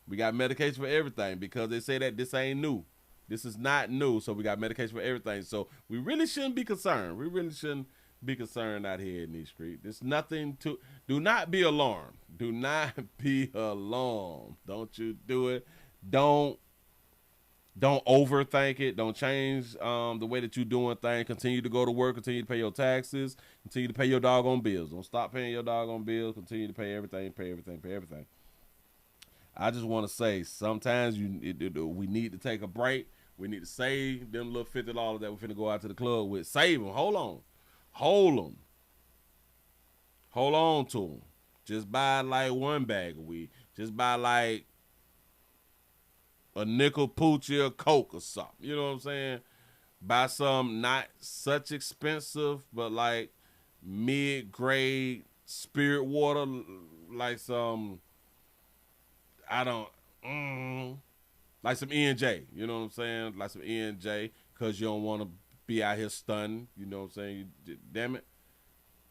we got medication for everything because they say that this ain't new. This is not new, so we got medication for everything. So we really shouldn't be concerned. We really shouldn't be concerned out here in these streets. There's nothing to. Do not be alarmed. Do not be alarmed. Don't you do it. Don't overthink it. Don't change the way that you're doing things. Continue to go to work. Continue to pay your taxes. Continue to pay your doggone bills. Don't stop paying your doggone bills. Continue to pay everything. Pay everything. Pay everything. I just want to say, sometimes we need to take a break. We need to save them little $50 that we're finna go out to the club with. Save them. Hold on. Hold on to them. Just buy like 1 bag of weed. Just buy like a nickel poochie or Coke or something. You know what I'm saying? Buy some not such expensive, but like mid-grade spirit water, like some, like some E&J. You know what I'm saying? Like some E&J, because you don't want to be out here stunning. You know what I'm saying? Damn it.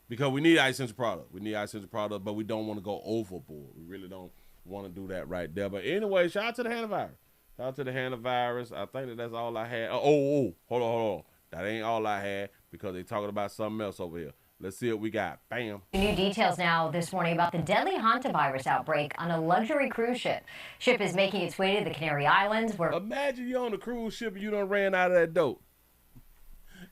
Because we need essential product. We need essential product, but we don't want to go overboard. We really don't want to do that right there. But anyway, shout out to the hantavirus. Shout out to the hantavirus. I think that's all I had. Hold on. That ain't all I had because they talking about something else over here. Let's see what we got. Bam. New details now this morning about the deadly hantavirus outbreak on a luxury cruise ship. Ship is making its way to the Canary Islands where... Imagine you're on a cruise ship and you done ran out of that dope.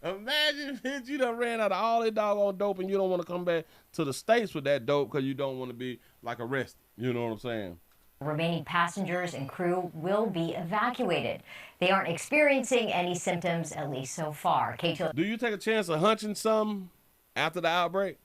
Imagine if you done ran out of all that doggone dope and you don't want to come back to the States with that dope because you don't want to be like arrested. You know what I'm saying? Remaining passengers and crew will be evacuated. They aren't experiencing any symptoms, at least so far. Do you take a chance of hunching something after the outbreak?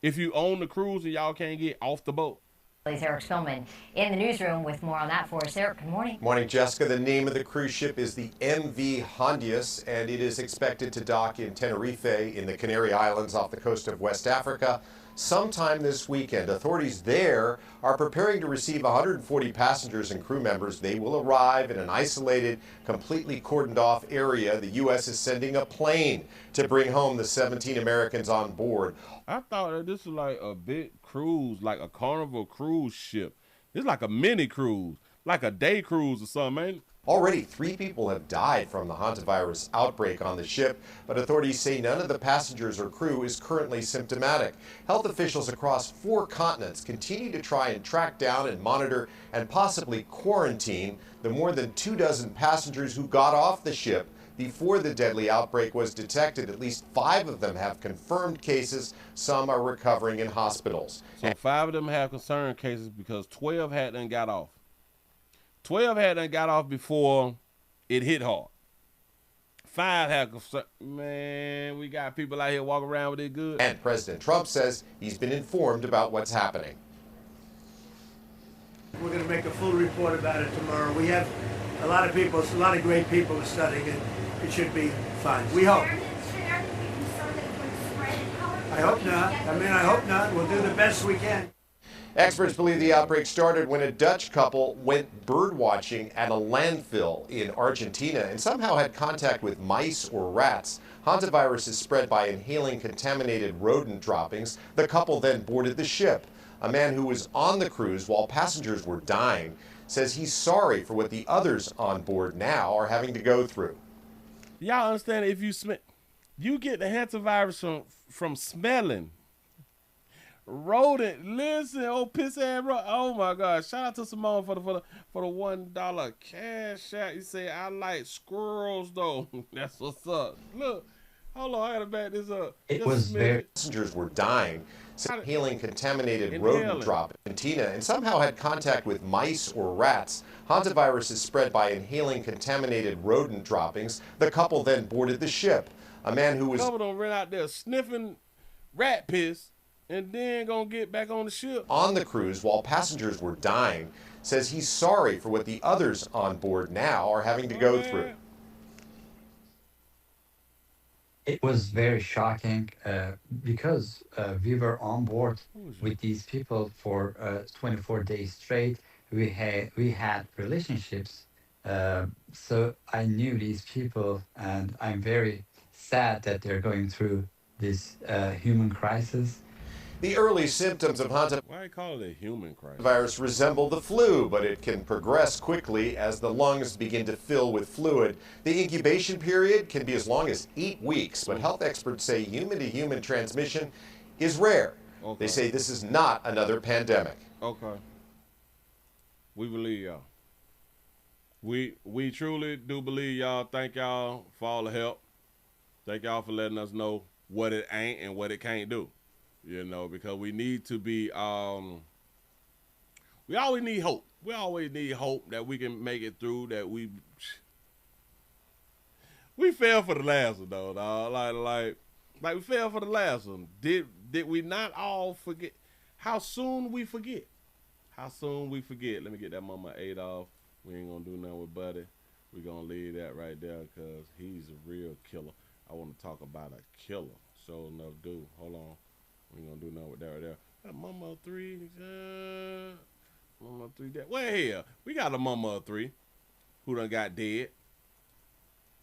If you own the cruise and y'all can't get off the boat? Eric Spillman in the newsroom with more on that for us. Eric, good morning. Morning, Jessica. The name of the cruise ship is the MV Hondius, and it is expected to dock in Tenerife in the Canary Islands off the coast of West Africa sometime this weekend. Authorities there are preparing to receive 140 passengers and crew members. They will arrive in an isolated, completely cordoned off area. The U.S. is sending a plane to bring home the 17 Americans on board. I thought that this was like a big cruise, like a Carnival cruise ship. It's like a mini cruise, like a day cruise or something, ain't it? Already 3 people have died from the hantavirus outbreak on the ship, but authorities say none of the passengers or crew is currently symptomatic. Health officials across 4 continents continue to try and track down and monitor and possibly quarantine the more than 24 passengers who got off the ship before the deadly outbreak was detected. At least 5 of them have confirmed cases. Some are recovering in hospitals. So 5 of them have concern cases because 12 had done got off. 12 had done got off before it hit hard. 5 had concern. Man, we got people out here walking around with it good. And President Trump says he's been informed about what's happening. We're going to make a full report about it tomorrow. We have a lot of people, a lot of great people studying it. It should be fine. We hope. I hope not. I hope not. We'll do the best we can. Experts believe the outbreak started when a Dutch couple went bird watching at a landfill in Argentina and somehow had contact with mice or rats. Hantavirus is spread by inhaling contaminated rodent droppings. The couple then boarded the ship. A man who was on the cruise while passengers were dying says he's sorry for what the others on board now are having to go through. Y'all understand if you get the hantavirus from smelling. Rodent, listen, old piss ass rodent. Oh my God! Shout out to Simone for the $1 cash out. You say I like squirrels though. That's what's up. Look, hold on, I gotta back this up. It was very. Passengers were dying, inhaling contaminated rodent drop in Argentina, and somehow had contact with mice or rats. Hantavirus is spread by inhaling contaminated rodent droppings. The couple then boarded the ship. A man who was. Couple don't run out there sniffing rat piss. And then gonna get back on the ship. On the cruise while passengers were dying, says he's sorry for what the others on board now are having to go through. It was very shocking because we were on board with these people for 24 days straight. We had relationships, so I knew these people, and I'm very sad that they're going through this human crisis. The early symptoms of Hantavirus. Why call it a human crisis? Virus resemble the flu, but it can progress quickly as the lungs begin to fill with fluid. The incubation period can be as long as 8 weeks, but health experts say human-to-human transmission is rare. Okay. They say this is not another pandemic. Okay. We believe y'all. We truly do believe y'all. Thank y'all for all the help. Thank y'all for letting us know what it ain't and what it can't do. You know, because we need to be, we always need hope. We always need hope that we can make it through, that we fell for the last one, though, dog. Like we fell for the last one. Did we not all forget? How soon we forget? How soon we forget? Let me get that Mama 8 off. We ain't gonna do nothing with Buddy. We gonna leave that right there because he's a real killer. I want to talk about a killer. So enough, dude. Hold on. We ain't gonna do nothing with that right there. Got Mama 3. Mama 3 dead. Well, here we got a Mama 3 who done got dead.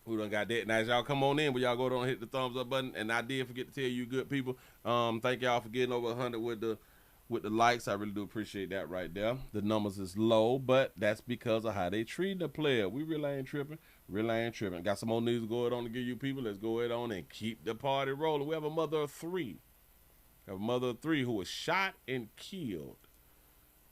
Now, as y'all come on in, but y'all go down and hit the thumbs up button. And I did forget to tell you, good people. Thank y'all for getting over 100 with the likes. I really do appreciate that right there. The numbers is low, but that's because of how they treat the player. We really ain't tripping. Got some more news going on to give you people. Let's go ahead on and keep the party rolling. We have a mother of 3. Who was shot and killed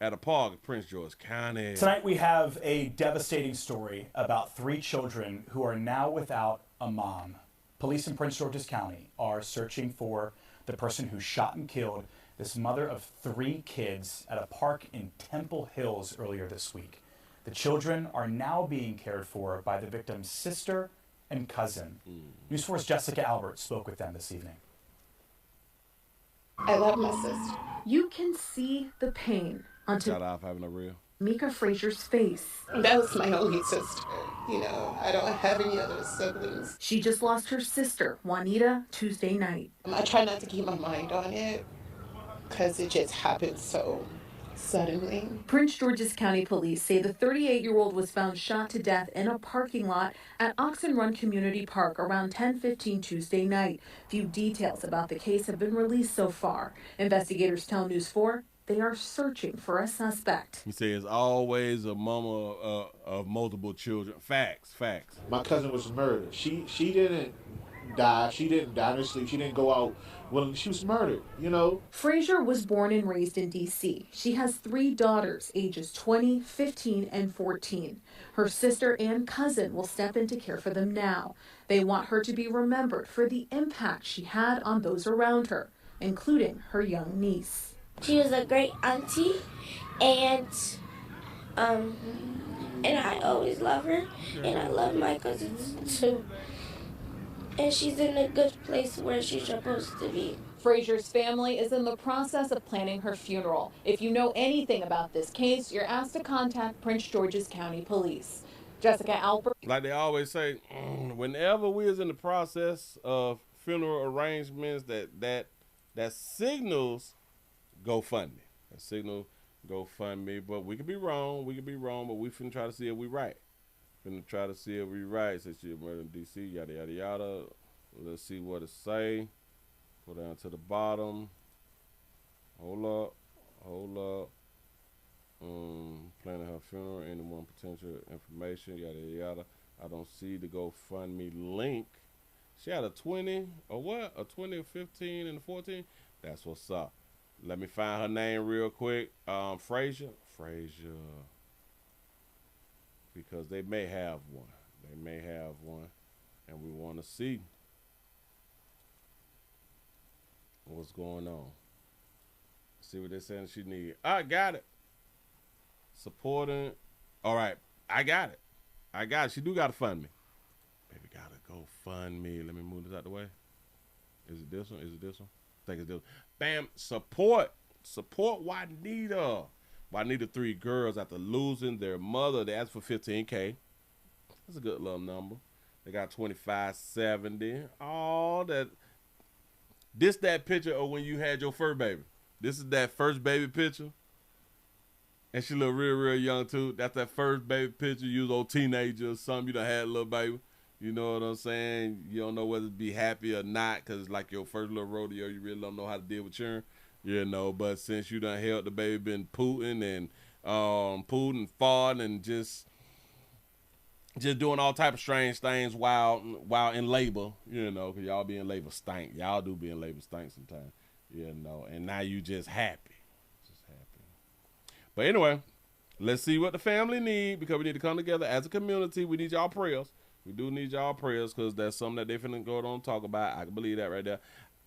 at a park in Prince George County. Tonight we have a devastating story about 3 children who are now without a mom. Police in Prince George's County are searching for the person who shot and killed this mother of 3 kids at a park in Temple Hills earlier this week. The children are now being cared for by the victim's sister and cousin. News 4's Jessica Albert spoke with them this evening. I love my sister. You can see the pain on Shout out for having a real. Tamika Frazier's face. That was my only sister. You know, I don't have any other siblings. She just lost her sister, Juanita, Tuesday night. I try not to keep my mind on it because it just happened so suddenly. Prince George's County Police say the 38-year-old was found shot to death in a parking lot at Oxen Run Community Park around 10:15 Tuesday night. Few details about the case have been released so far. Investigators tell News 4 they are searching for a suspect. He says always a mama of multiple children. Facts. My cousin was murdered. She didn't die. She didn't die in her sleep. She didn't go out willingly. She was murdered, you know. Frazier was born and raised in D.C. She has 3 daughters, ages 20, 15, and 14. Her sister and cousin will step in to care for them now. They want her to be remembered for the impact she had on those around her, including her young niece. She was a great auntie, and I always love her, and I love my cousins too. And she's in a good place where she's supposed to be. Frazier's family is in the process of planning her funeral. If you know anything about this case, you're asked to contact Prince George's County Police. Jessica Alpert. Like they always say, whenever we is in the process of funeral arrangements, that signals GoFundMe. That signal GoFundMe. But we could be wrong. But we finna try to see if we right. Since you're murdered in D.C., yada, yada, yada. Let's see what it say. Go down to the bottom. Hold up. Planning her funeral, anyone potential information, yada, yada. I don't see the GoFundMe link. She had a 20 or what? A 20, a 15, and a 14? That's what's up. Let me find her name real quick. Frazier. Because they may have one. And we want to see what's going on. See what they're saying she need. I got it. Supporting. All right. I got it. She do got to fund me. Baby got to go fund me. Let me move this out the way. Is it this one? I think it's this one. Bam. Support Juanita. Juanita 3 girls after losing their mother. They asked for $15K. That's a good little number. They got $25.70. Oh, that picture of when you had your first baby. This is that first baby picture. And she look real, real young too. That's that first baby picture. You was old teenager or something. You done had a little baby. You know what I'm saying? You don't know whether to be happy or not because it's like your first little rodeo. You really don't know how to deal with children. You know, but since you done held the baby, been pooting and farting and just doing all type of strange things while in labor, you know, because y'all be in labor stink. Y'all do be in labor stink sometimes, you know, and now you just happy. But anyway, let's see what the family need because we need to come together as a community. We need y'all prayers. We do need y'all prayers because that's something that they finna go on and talk about. I can believe that right there.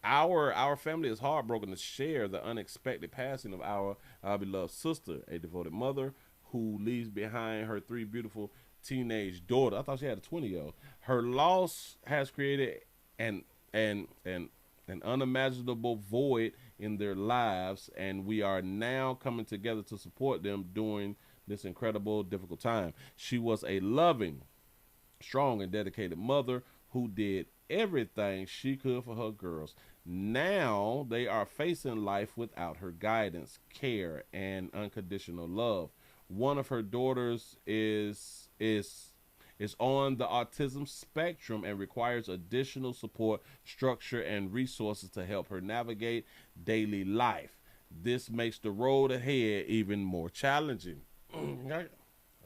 Our family is heartbroken to share the unexpected passing of our beloved sister, a devoted mother who leaves behind her 3 beautiful teenage daughters. I thought she had a 20-year-old. Her loss has created an unimaginable void in their lives, and we are now coming together to support them during this incredible, difficult time. She was a loving, strong, and dedicated mother who did everything she could for her girls. Now they are facing life without her guidance, care, and unconditional love. One of her daughters is on the autism spectrum and requires additional support, structure, and resources to help her navigate daily life. This makes the road ahead even more challenging. I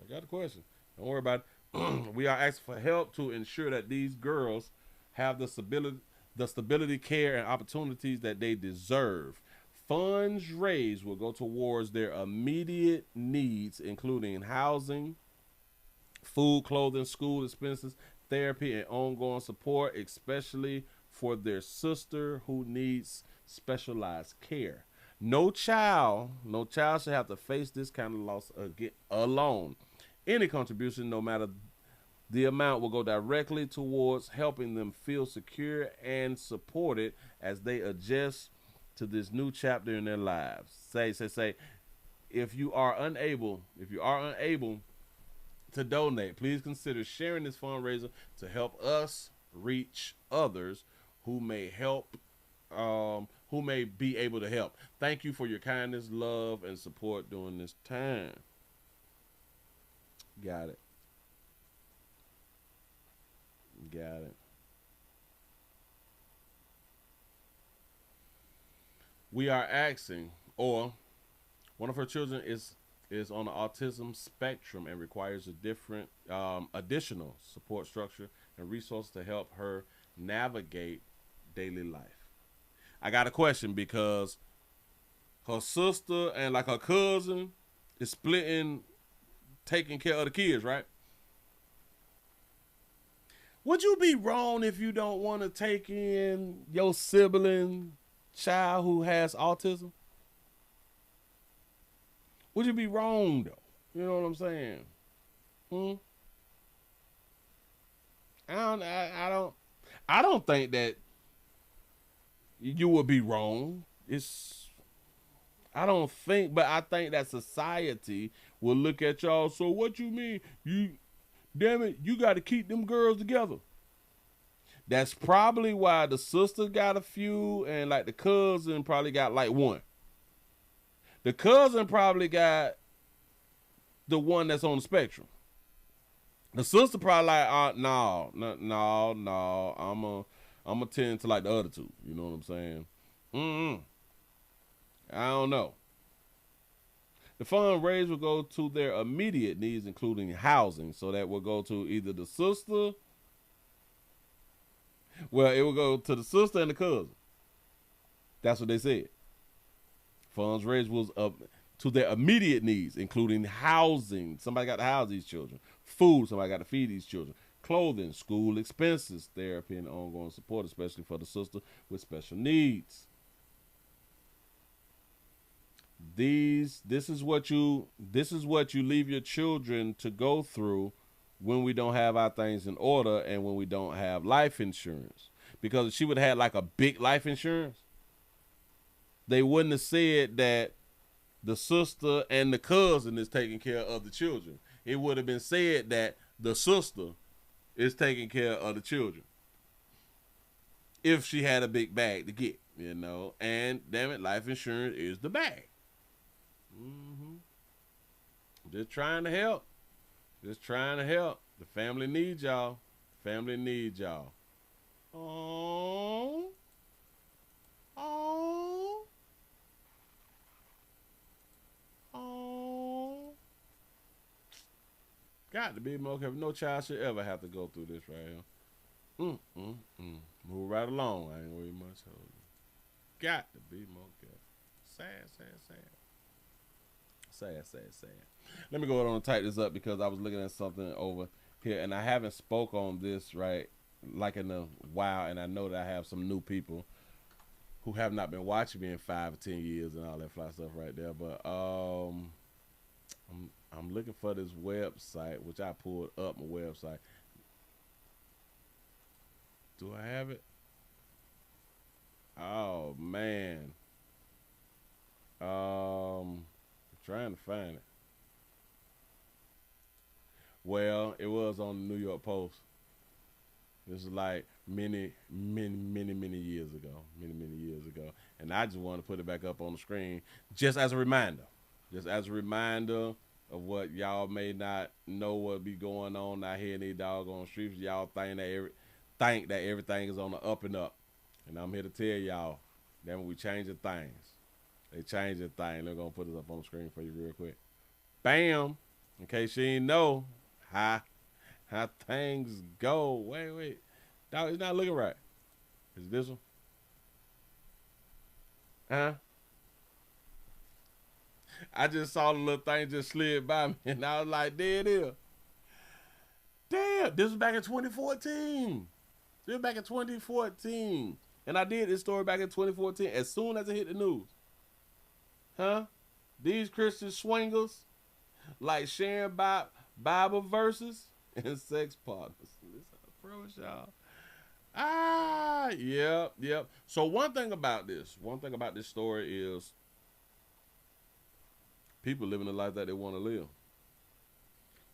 got a question. Don't worry about it. We are asking for help to ensure that these girls have the stability, care, and opportunities that they deserve. Funds raised will go towards their immediate needs, including housing, food, clothing, school expenses, therapy, and ongoing support, especially for their sister who needs specialized care. No child should have to face this kind of loss again alone. Any contribution, no matter the amount, will go directly towards helping them feel secure and supported as they adjust to this new chapter in their lives. Say, if you are unable to donate, please consider sharing this fundraiser to help us reach others who may help, who may be able to help. Thank you for your kindness, love, and support during this time. Got it. Got it. We are asking, or one of her children is on the autism spectrum and requires a different additional support structure and resources to help her navigate daily life. I got a question because her sister and like her cousin is splitting taking care of the kids, right? Would you be wrong if you don't want to take in your sibling child who has autism? Would you be wrong though? You know what I'm saying? I don't think that you would be wrong. I don't think, but I think that society will look at y'all. So what you mean? Damn it, you got to keep them girls together. That's probably why the sister got a few and like the cousin probably got like one. The cousin probably got the one that's on the spectrum. The sister probably like, no, I'm gonna tend to like the other two. You know what I'm saying? I don't know. The fund raised will go to their immediate needs, including housing. So that will go to either the sister. Well, it will go to the sister and the cousin. That's what they said. Funds raised was up to their immediate needs, including housing. Somebody got to house these children. Food, somebody got to feed these children. Clothing, school expenses, therapy, and ongoing support, especially for the sister with special needs. This is what you leave your children to go through when we don't have our things in order and when we don't have life insurance. Because if she would have had like a big life insurance, they wouldn't have said that the sister and the cousin is taking care of the children. It would have been said that the sister is taking care of the children. If she had a big bag to get, you know. And damn it, life insurance is the bag. Just trying to help. Just trying to help. The family needs y'all. Family needs y'all. Oh. Got to be more careful. No child should ever have to go through this right here. Move right along. I ain't worried much. Got to be more careful. Sad. Let me go ahead and type this up because I was looking at something over here and I haven't spoke on this right like in a while, and I know that I have some new people who have not been watching me in 5 or 10 years and all that fly stuff right there. But I'm looking for this website, which I pulled up my website. Do I have it? Oh man. I'm trying to find it. Well, it was on the New York Post. This is like many years ago. Many years ago. And I just want to put it back up on the screen just as a reminder. Just as a reminder of what y'all may not know what be going on out here in these doggone streets. Y'all think that everything is on the up and up. And I'm here to tell y'all that when we change the things, they change the thing. They're going to put it up on the screen for you real quick. Bam. In case you didn't know how things go. Wait. Dog, it's not looking right. Is it this one? Huh? I just saw the little thing just slid by me, and I was like, there it is. Damn, this was back in 2014. This was back in 2014. And I did this story back in 2014 as soon as it hit the news. Huh? These Christian swingers like sharing Bible verses and sex partners. This approach, y'all. Yep. So one thing about this story is People living the life that they want to live,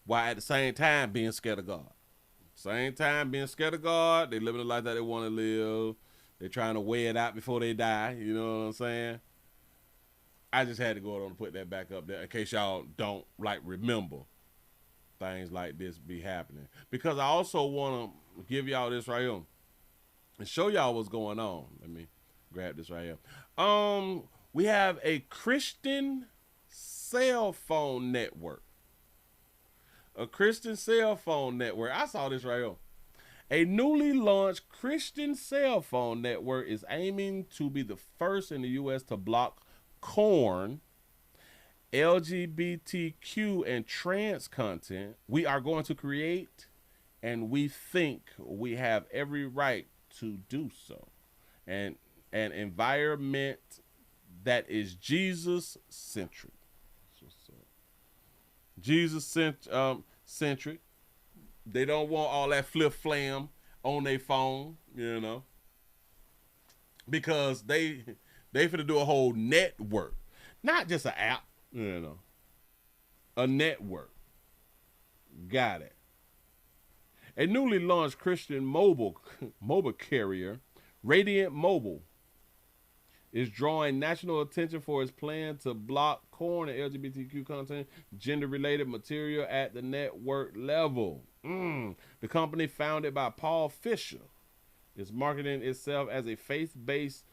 while at the same time being scared of God. Same time being scared of God, they living the life that they want to live. They're trying to weigh it out before they die. You know what I'm saying? I just had to go on and put that back up there in case y'all don't remember things like this be happening. Because I also want to give y'all this right here and show y'all what's going on. Let me grab this right here. We have a Christian cell phone network. A Christian cell phone network. I saw this right here. A newly launched Christian cell phone network is aiming to be the first in the U.S. to block corn, LGBTQ, and trans content. We are going to create, and we think we have every right to do so. And an environment that is Jesus-centric. Jesus-centric. They don't want all that flip-flam on their phone, you know, because they finna do a whole network, not just an app, you know, a network. Got it. A newly launched Christian mobile carrier, Radiant Mobile, is drawing national attention for its plan to block corn and LGBTQ content, gender-related material at the network level. The company, founded by Paul Fisher, is marketing itself as a faith-based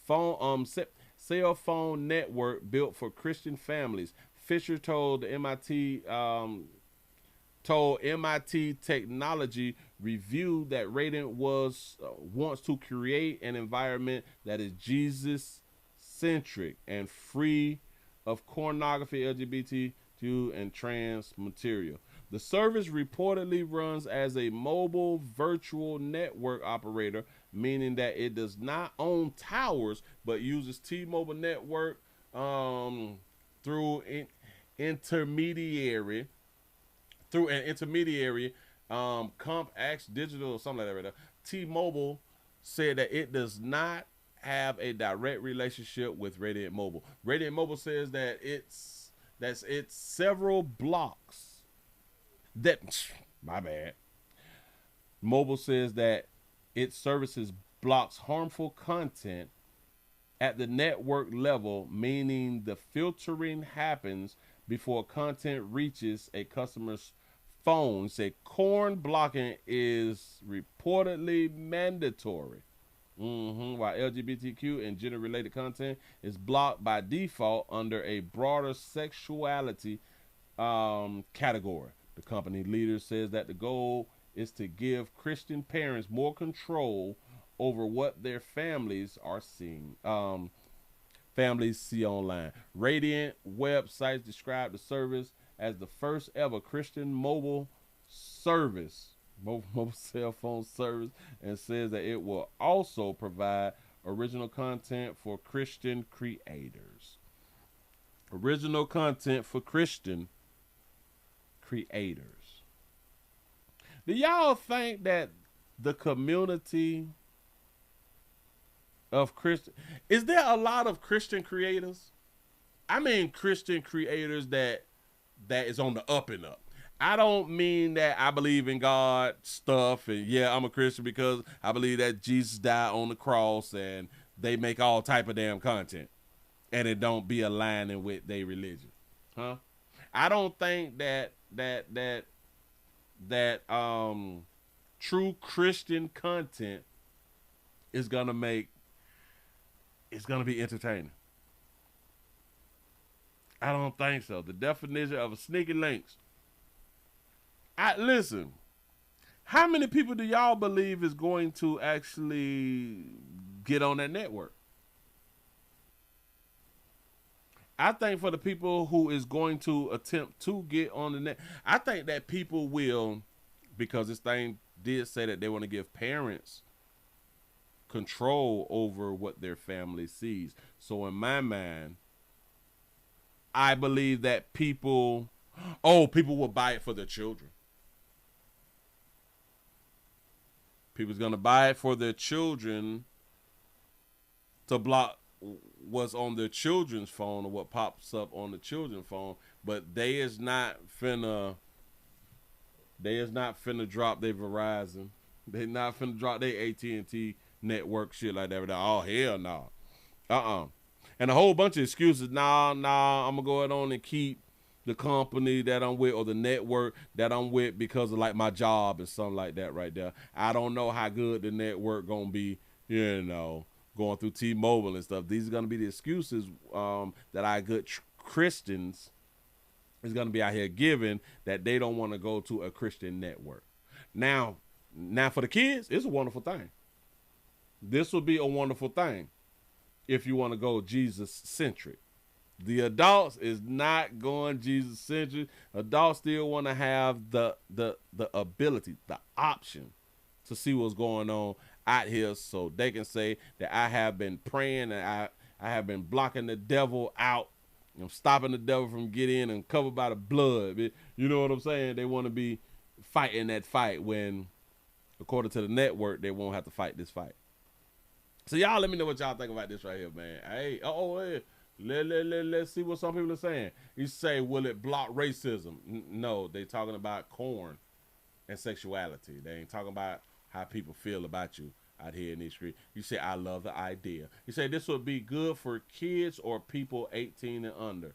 cell phone network built for Christian families. Fisher told MIT Technology Review that Radiant wants to create an environment that is Jesus-centric and free of pornography, LGBTQ, and trans material. The service reportedly runs as a mobile virtual network operator, meaning that it does not own towers, but uses T-Mobile network through an intermediary, CompX Digital or something like that. Right there. T-Mobile said that it does not have a direct relationship with Radiant Mobile. Radiant Mobile says that it's several blocks. My bad. Mobile says that its services blocks harmful content at the network level, meaning the filtering happens before content reaches a customer's phone. Say corn blocking is reportedly mandatory, while LGBTQ and gender-related content is blocked by default under a broader sexuality category. The company leader says that the goal is to give Christian parents more control over what their families are seeing. Families see online. Radiant websites describe the service as the first ever Christian mobile service, mobile cell phone service, and says that it will also provide original content for Christian creators. Original content for Christian creators. Do y'all think that the community of Christian, is there a lot of Christian creators? I mean Christian creators that is on the up and up. I don't mean that I believe in God stuff and yeah, I'm a Christian because I believe that Jesus died on the cross and they make all type of damn content and it don't be aligning with their religion. Huh? I don't think that true Christian content is gonna be entertaining. I don't think so. The definition of a sneaky links. Listen, how many people do y'all believe is going to actually get on that network? I think for the people who is going to attempt to get on the net, I think that people will, because this thing did say that they want to give parents control over what their family sees. So in my mind, I believe that people will buy it for their children. People's going to buy it for their children to block what's on their children's phone or what pops up on the children's phone, but they is not finna drop their Verizon. They not finna drop their AT&T network shit like that. Oh, hell no. And a whole bunch of excuses. Nah, I'm gonna go ahead on and keep the company that I'm with or the network that I'm with because of like my job and something like that right there. I don't know how good the network gonna be, you know, going through T-Mobile and stuff. These are gonna be the excuses that our good Christians is gonna be out here giving, that they don't want to go to a Christian network. Now for the kids, it's a wonderful thing. This will be a wonderful thing if you want to go Jesus-centric. The adults is not going Jesus-centric. Adults still want to have the ability, the option to see what's going on out here, so they can say that I have been praying and I have been blocking the devil out. I'm stopping the devil from getting in and covered by the blood. You know what I'm saying? They want to be fighting that fight when, according to the network, they won't have to fight this fight. So y'all let me know what y'all think about this right here, man. Hey, let's see what some people are saying. You say, will it block racism? No, they talking about corn and sexuality. They ain't talking about how people feel about you out here in these streets. You say, I love the idea. You say, this would be good for kids or people 18 and under.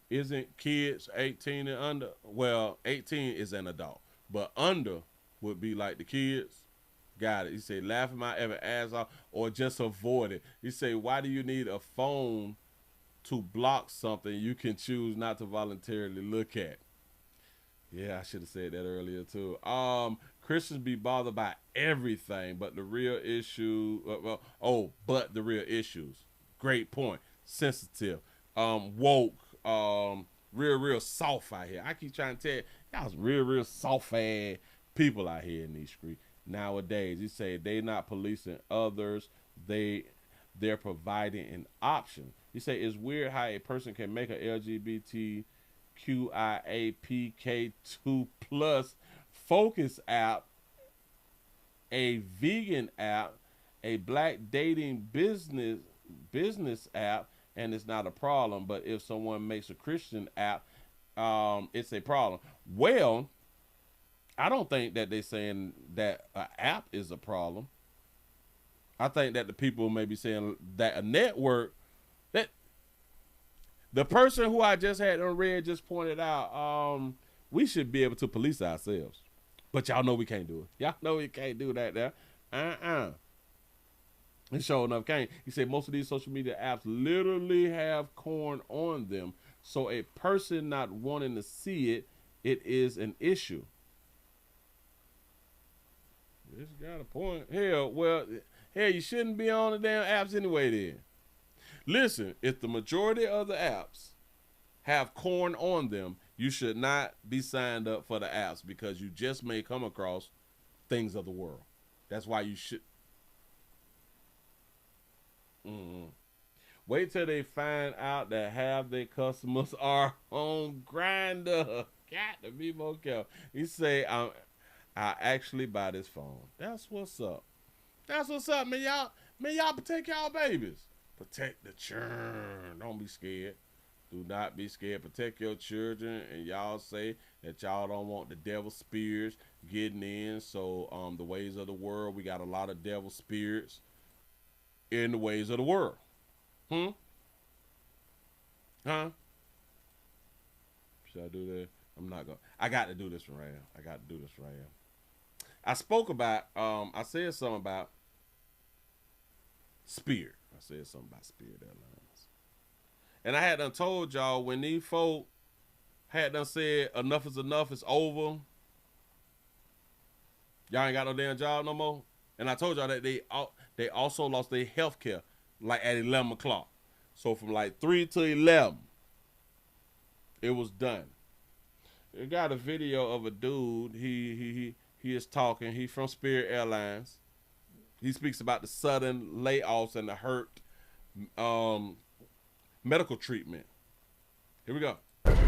Isn't kids 18 and under? Well, 18 is an adult, but under would be like the kids. Got it. You say, laughing my ever ass off or just avoid it. You say, why do you need a phone to block something you can choose not to voluntarily look at? Yeah, I should have said that earlier too. Christians be bothered by everything but the real issue. But the real issues. Great point. Sensitive. Woke. Real soft out here. I keep trying to tell you, y'all real soft ass people out here in these streets. Nowadays, you say they not policing others, they're providing an option. You say it's weird how a person can make a LGBTQIAPK2 plus focus app, a vegan app, a black dating business app, and it's not a problem. But if someone makes a Christian app, it's a problem. Well, I don't think that they're saying that an app is a problem. I think that the people may be saying that a network, that the person who I just had on red just pointed out, we should be able to police ourselves. But y'all know we can't do it. Y'all know we can't do that there. And sure enough, can't. He said most of these social media apps literally have corn on them. So a person not wanting to see it, it is an issue. This got a point. Hell, you shouldn't be on the damn apps anyway then. Listen, if the majority of the apps have corn on them, you should not be signed up for the apps because you just may come across things of the world. That's why you should. Wait till they find out that half their customers are on Grindr. Got to be more careful. You say, I actually buy this phone. That's what's up. That's what's up, man. Y'all protect y'all babies. Protect the children. Don't be scared. Do not be scared. Protect your children. And y'all say that y'all don't want the devil spirits getting in. So the ways of the world, we got a lot of devil spirits in the ways of the world. Should I do that? I'm not gonna. I got to do this one right now. I spoke about, I said something about Spirit. I said something about Spirit Airlines. And I had done told y'all when these folk had done said enough is enough, it's over. Y'all ain't got no damn job no more. And I told y'all that they also lost their health care like at 11 o'clock. So from like 3 to 11, it was done. They got a video of a dude. He is talking. He's from Spirit Airlines. He speaks about the sudden layoffs and the hurt medical treatment. Here we go.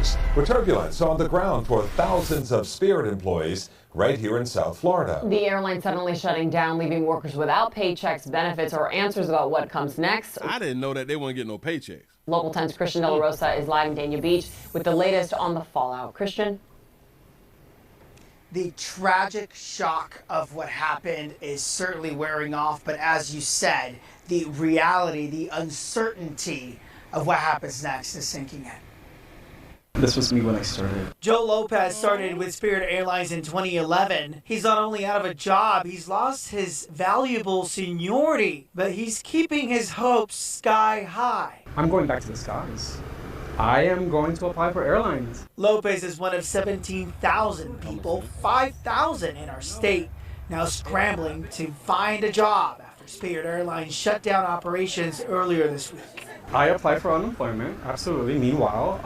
days with turbulence on the ground for thousands of Spirit employees right here in South Florida. The airline suddenly shutting down, leaving workers without paychecks, benefits, or answers about what comes next. I didn't know that they wouldn't get no paychecks. Local 10's Christian De La Rosa is live in Dania Beach with the latest on the fallout. Christian? The tragic shock of what happened is certainly wearing off, but as you said, the reality, the uncertainty of what happens next is sinking in. This was me when I started. Joe Lopez started with Spirit Airlines in 2011. He's not only out of a job, he's lost his valuable seniority, but he's keeping his hopes sky high. I'm going back to the skies. I am going to apply for Airlines. Lopez is one of 17,000 people, 5,000 in our state, now scrambling to find a job after Spirit Airlines shut down operations earlier this week. I applied for unemployment, absolutely. Meanwhile,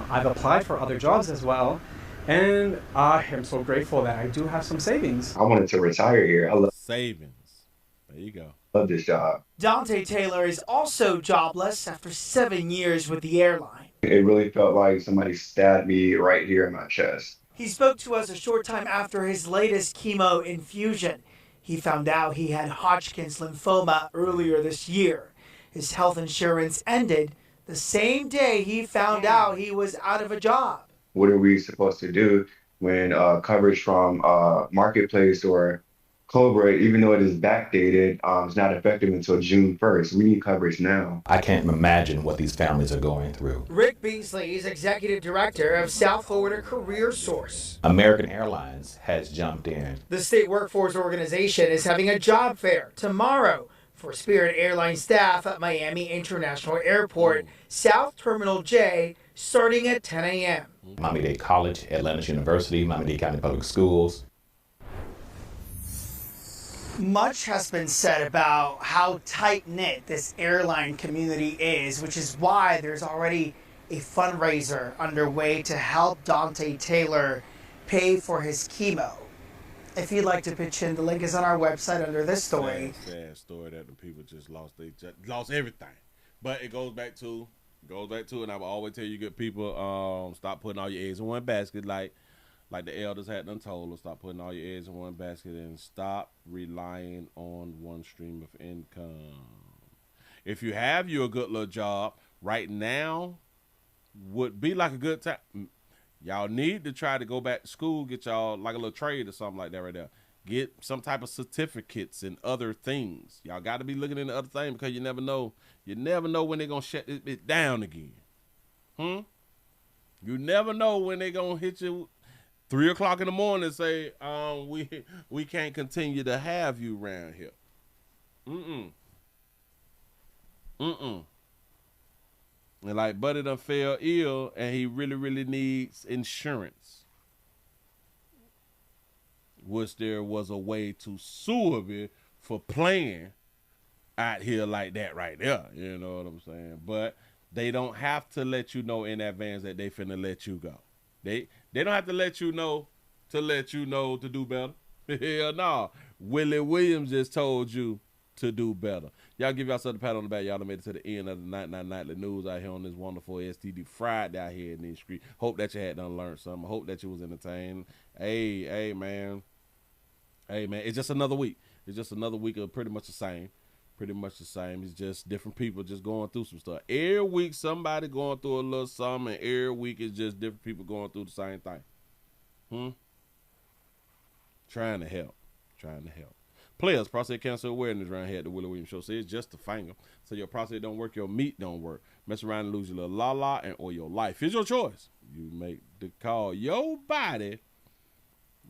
I've applied for other jobs as well, and I am so grateful that I do have some savings. I wanted to retire here. I love savings. There you go. Love this job. Dante Taylor is also jobless after 7 years with the airline. It really felt like somebody stabbed me right here in my chest. He spoke to us a short time after his latest chemo infusion. He found out he had Hodgkin's lymphoma earlier this year. His health insurance ended the same day he found out he was out of a job. What are we supposed to do when coverage from Marketplace or Cobra, even though it is backdated, is not effective until June 1st? We need coverage now. I can't imagine what these families are going through. Rick Beasley is executive director of South Florida Career Source. American Airlines has jumped in. The state workforce organization is having a job fair tomorrow for Spirit Airlines staff at Miami International Airport, South Terminal J, starting at 10 a.m. Miami-Dade College, Atlantis University, Miami-Dade County Public Schools. Much has been said about how tight-knit this airline community is, which is why there's already a fundraiser underway to help Dante Taylor pay for his chemo. If you'd like to pitch in, the link is on our website under this story. Sad story that the people just lost everything. But it goes back to, and I will always tell you good people, stop putting all your eggs in one basket, like the elders had done told us. Stop putting all your eggs in one basket and stop relying on one stream of income. If you have you a good little job right now, would be like a good time. Y'all need to try to go back to school, get y'all like a little trade or something like that right there. Get some type of certificates and other things. Y'all got to be looking into other things because you never know. You never know when they're going to shut it down again. You never know when they're going to hit you 3 o'clock in the morning and say, we can't continue to have you around here. And like Buddy done fell ill and he really, really needs insurance. Which there was a way to sue him for playing out here like that right there. You know what I'm saying? But they don't have to let you know in advance that they finna let you go. They don't have to let you know to do better. Hell no. Willie Williams just told you to do better. Y'all give yourself a pat on the back. Y'all done made it to the end of the nightly news out here on this wonderful STD Friday out here in these streets. Hope that you had done learned something. Hope that you was entertained. Hey, man. It's just another week. It's just another week of pretty much the same. It's just different people just going through some stuff. Every week somebody going through a little something, and every week it's just different people going through the same thing. Trying to help. Players, prostate cancer awareness around here at the Willie Williams Show says just a finger. So your prostate don't work, your meat don't work. Mess around and lose your little la-la or your life. Here's your choice. You make the call. Your body,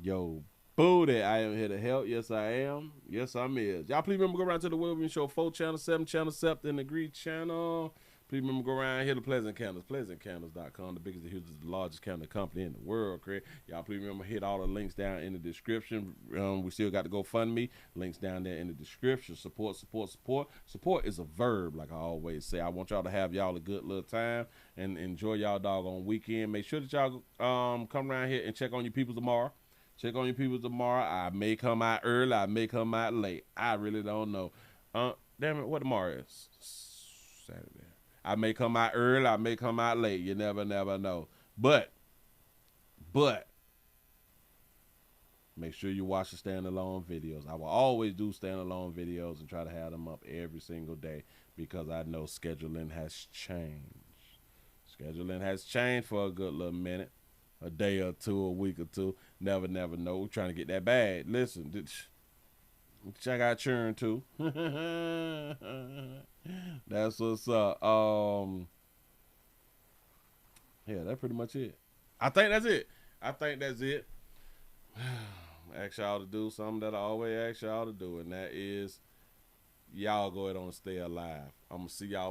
your booty. I am here to help. Yes, I am. Yes, I'm is. Y'all please remember go around to the Willie Williams Show 4 channel, 7 channel, 7 and Agree channel. Please remember go around here to Pleasant Candles, pleasantcandles.com, the biggest, the largest candle company in the world. Correct? Y'all please remember hit all the links down in the description. We still got to GoFundMe. Links down there in the description. Support. Support is a verb, like I always say. I want y'all to have y'all a good little time and enjoy y'all doggone weekend. Make sure that y'all come around here and check on your people tomorrow. I may come out early. I may come out late. I really don't know. Damn it, what tomorrow is? Saturday. I may come out early. I may come out late. You never know. But make sure you watch the standalone videos. I will always do standalone videos and try to have them up every single day because I know scheduling has changed. Scheduling has changed for a good little minute. A day or two, a week or two. Never know. We're trying to get that bag. Listen, check out churn too. That's what's up. Yeah, that's pretty much it. I think that's it. Ask y'all to do something that I always ask y'all to do, and that is y'all go ahead on and stay alive. I'm gonna see y'all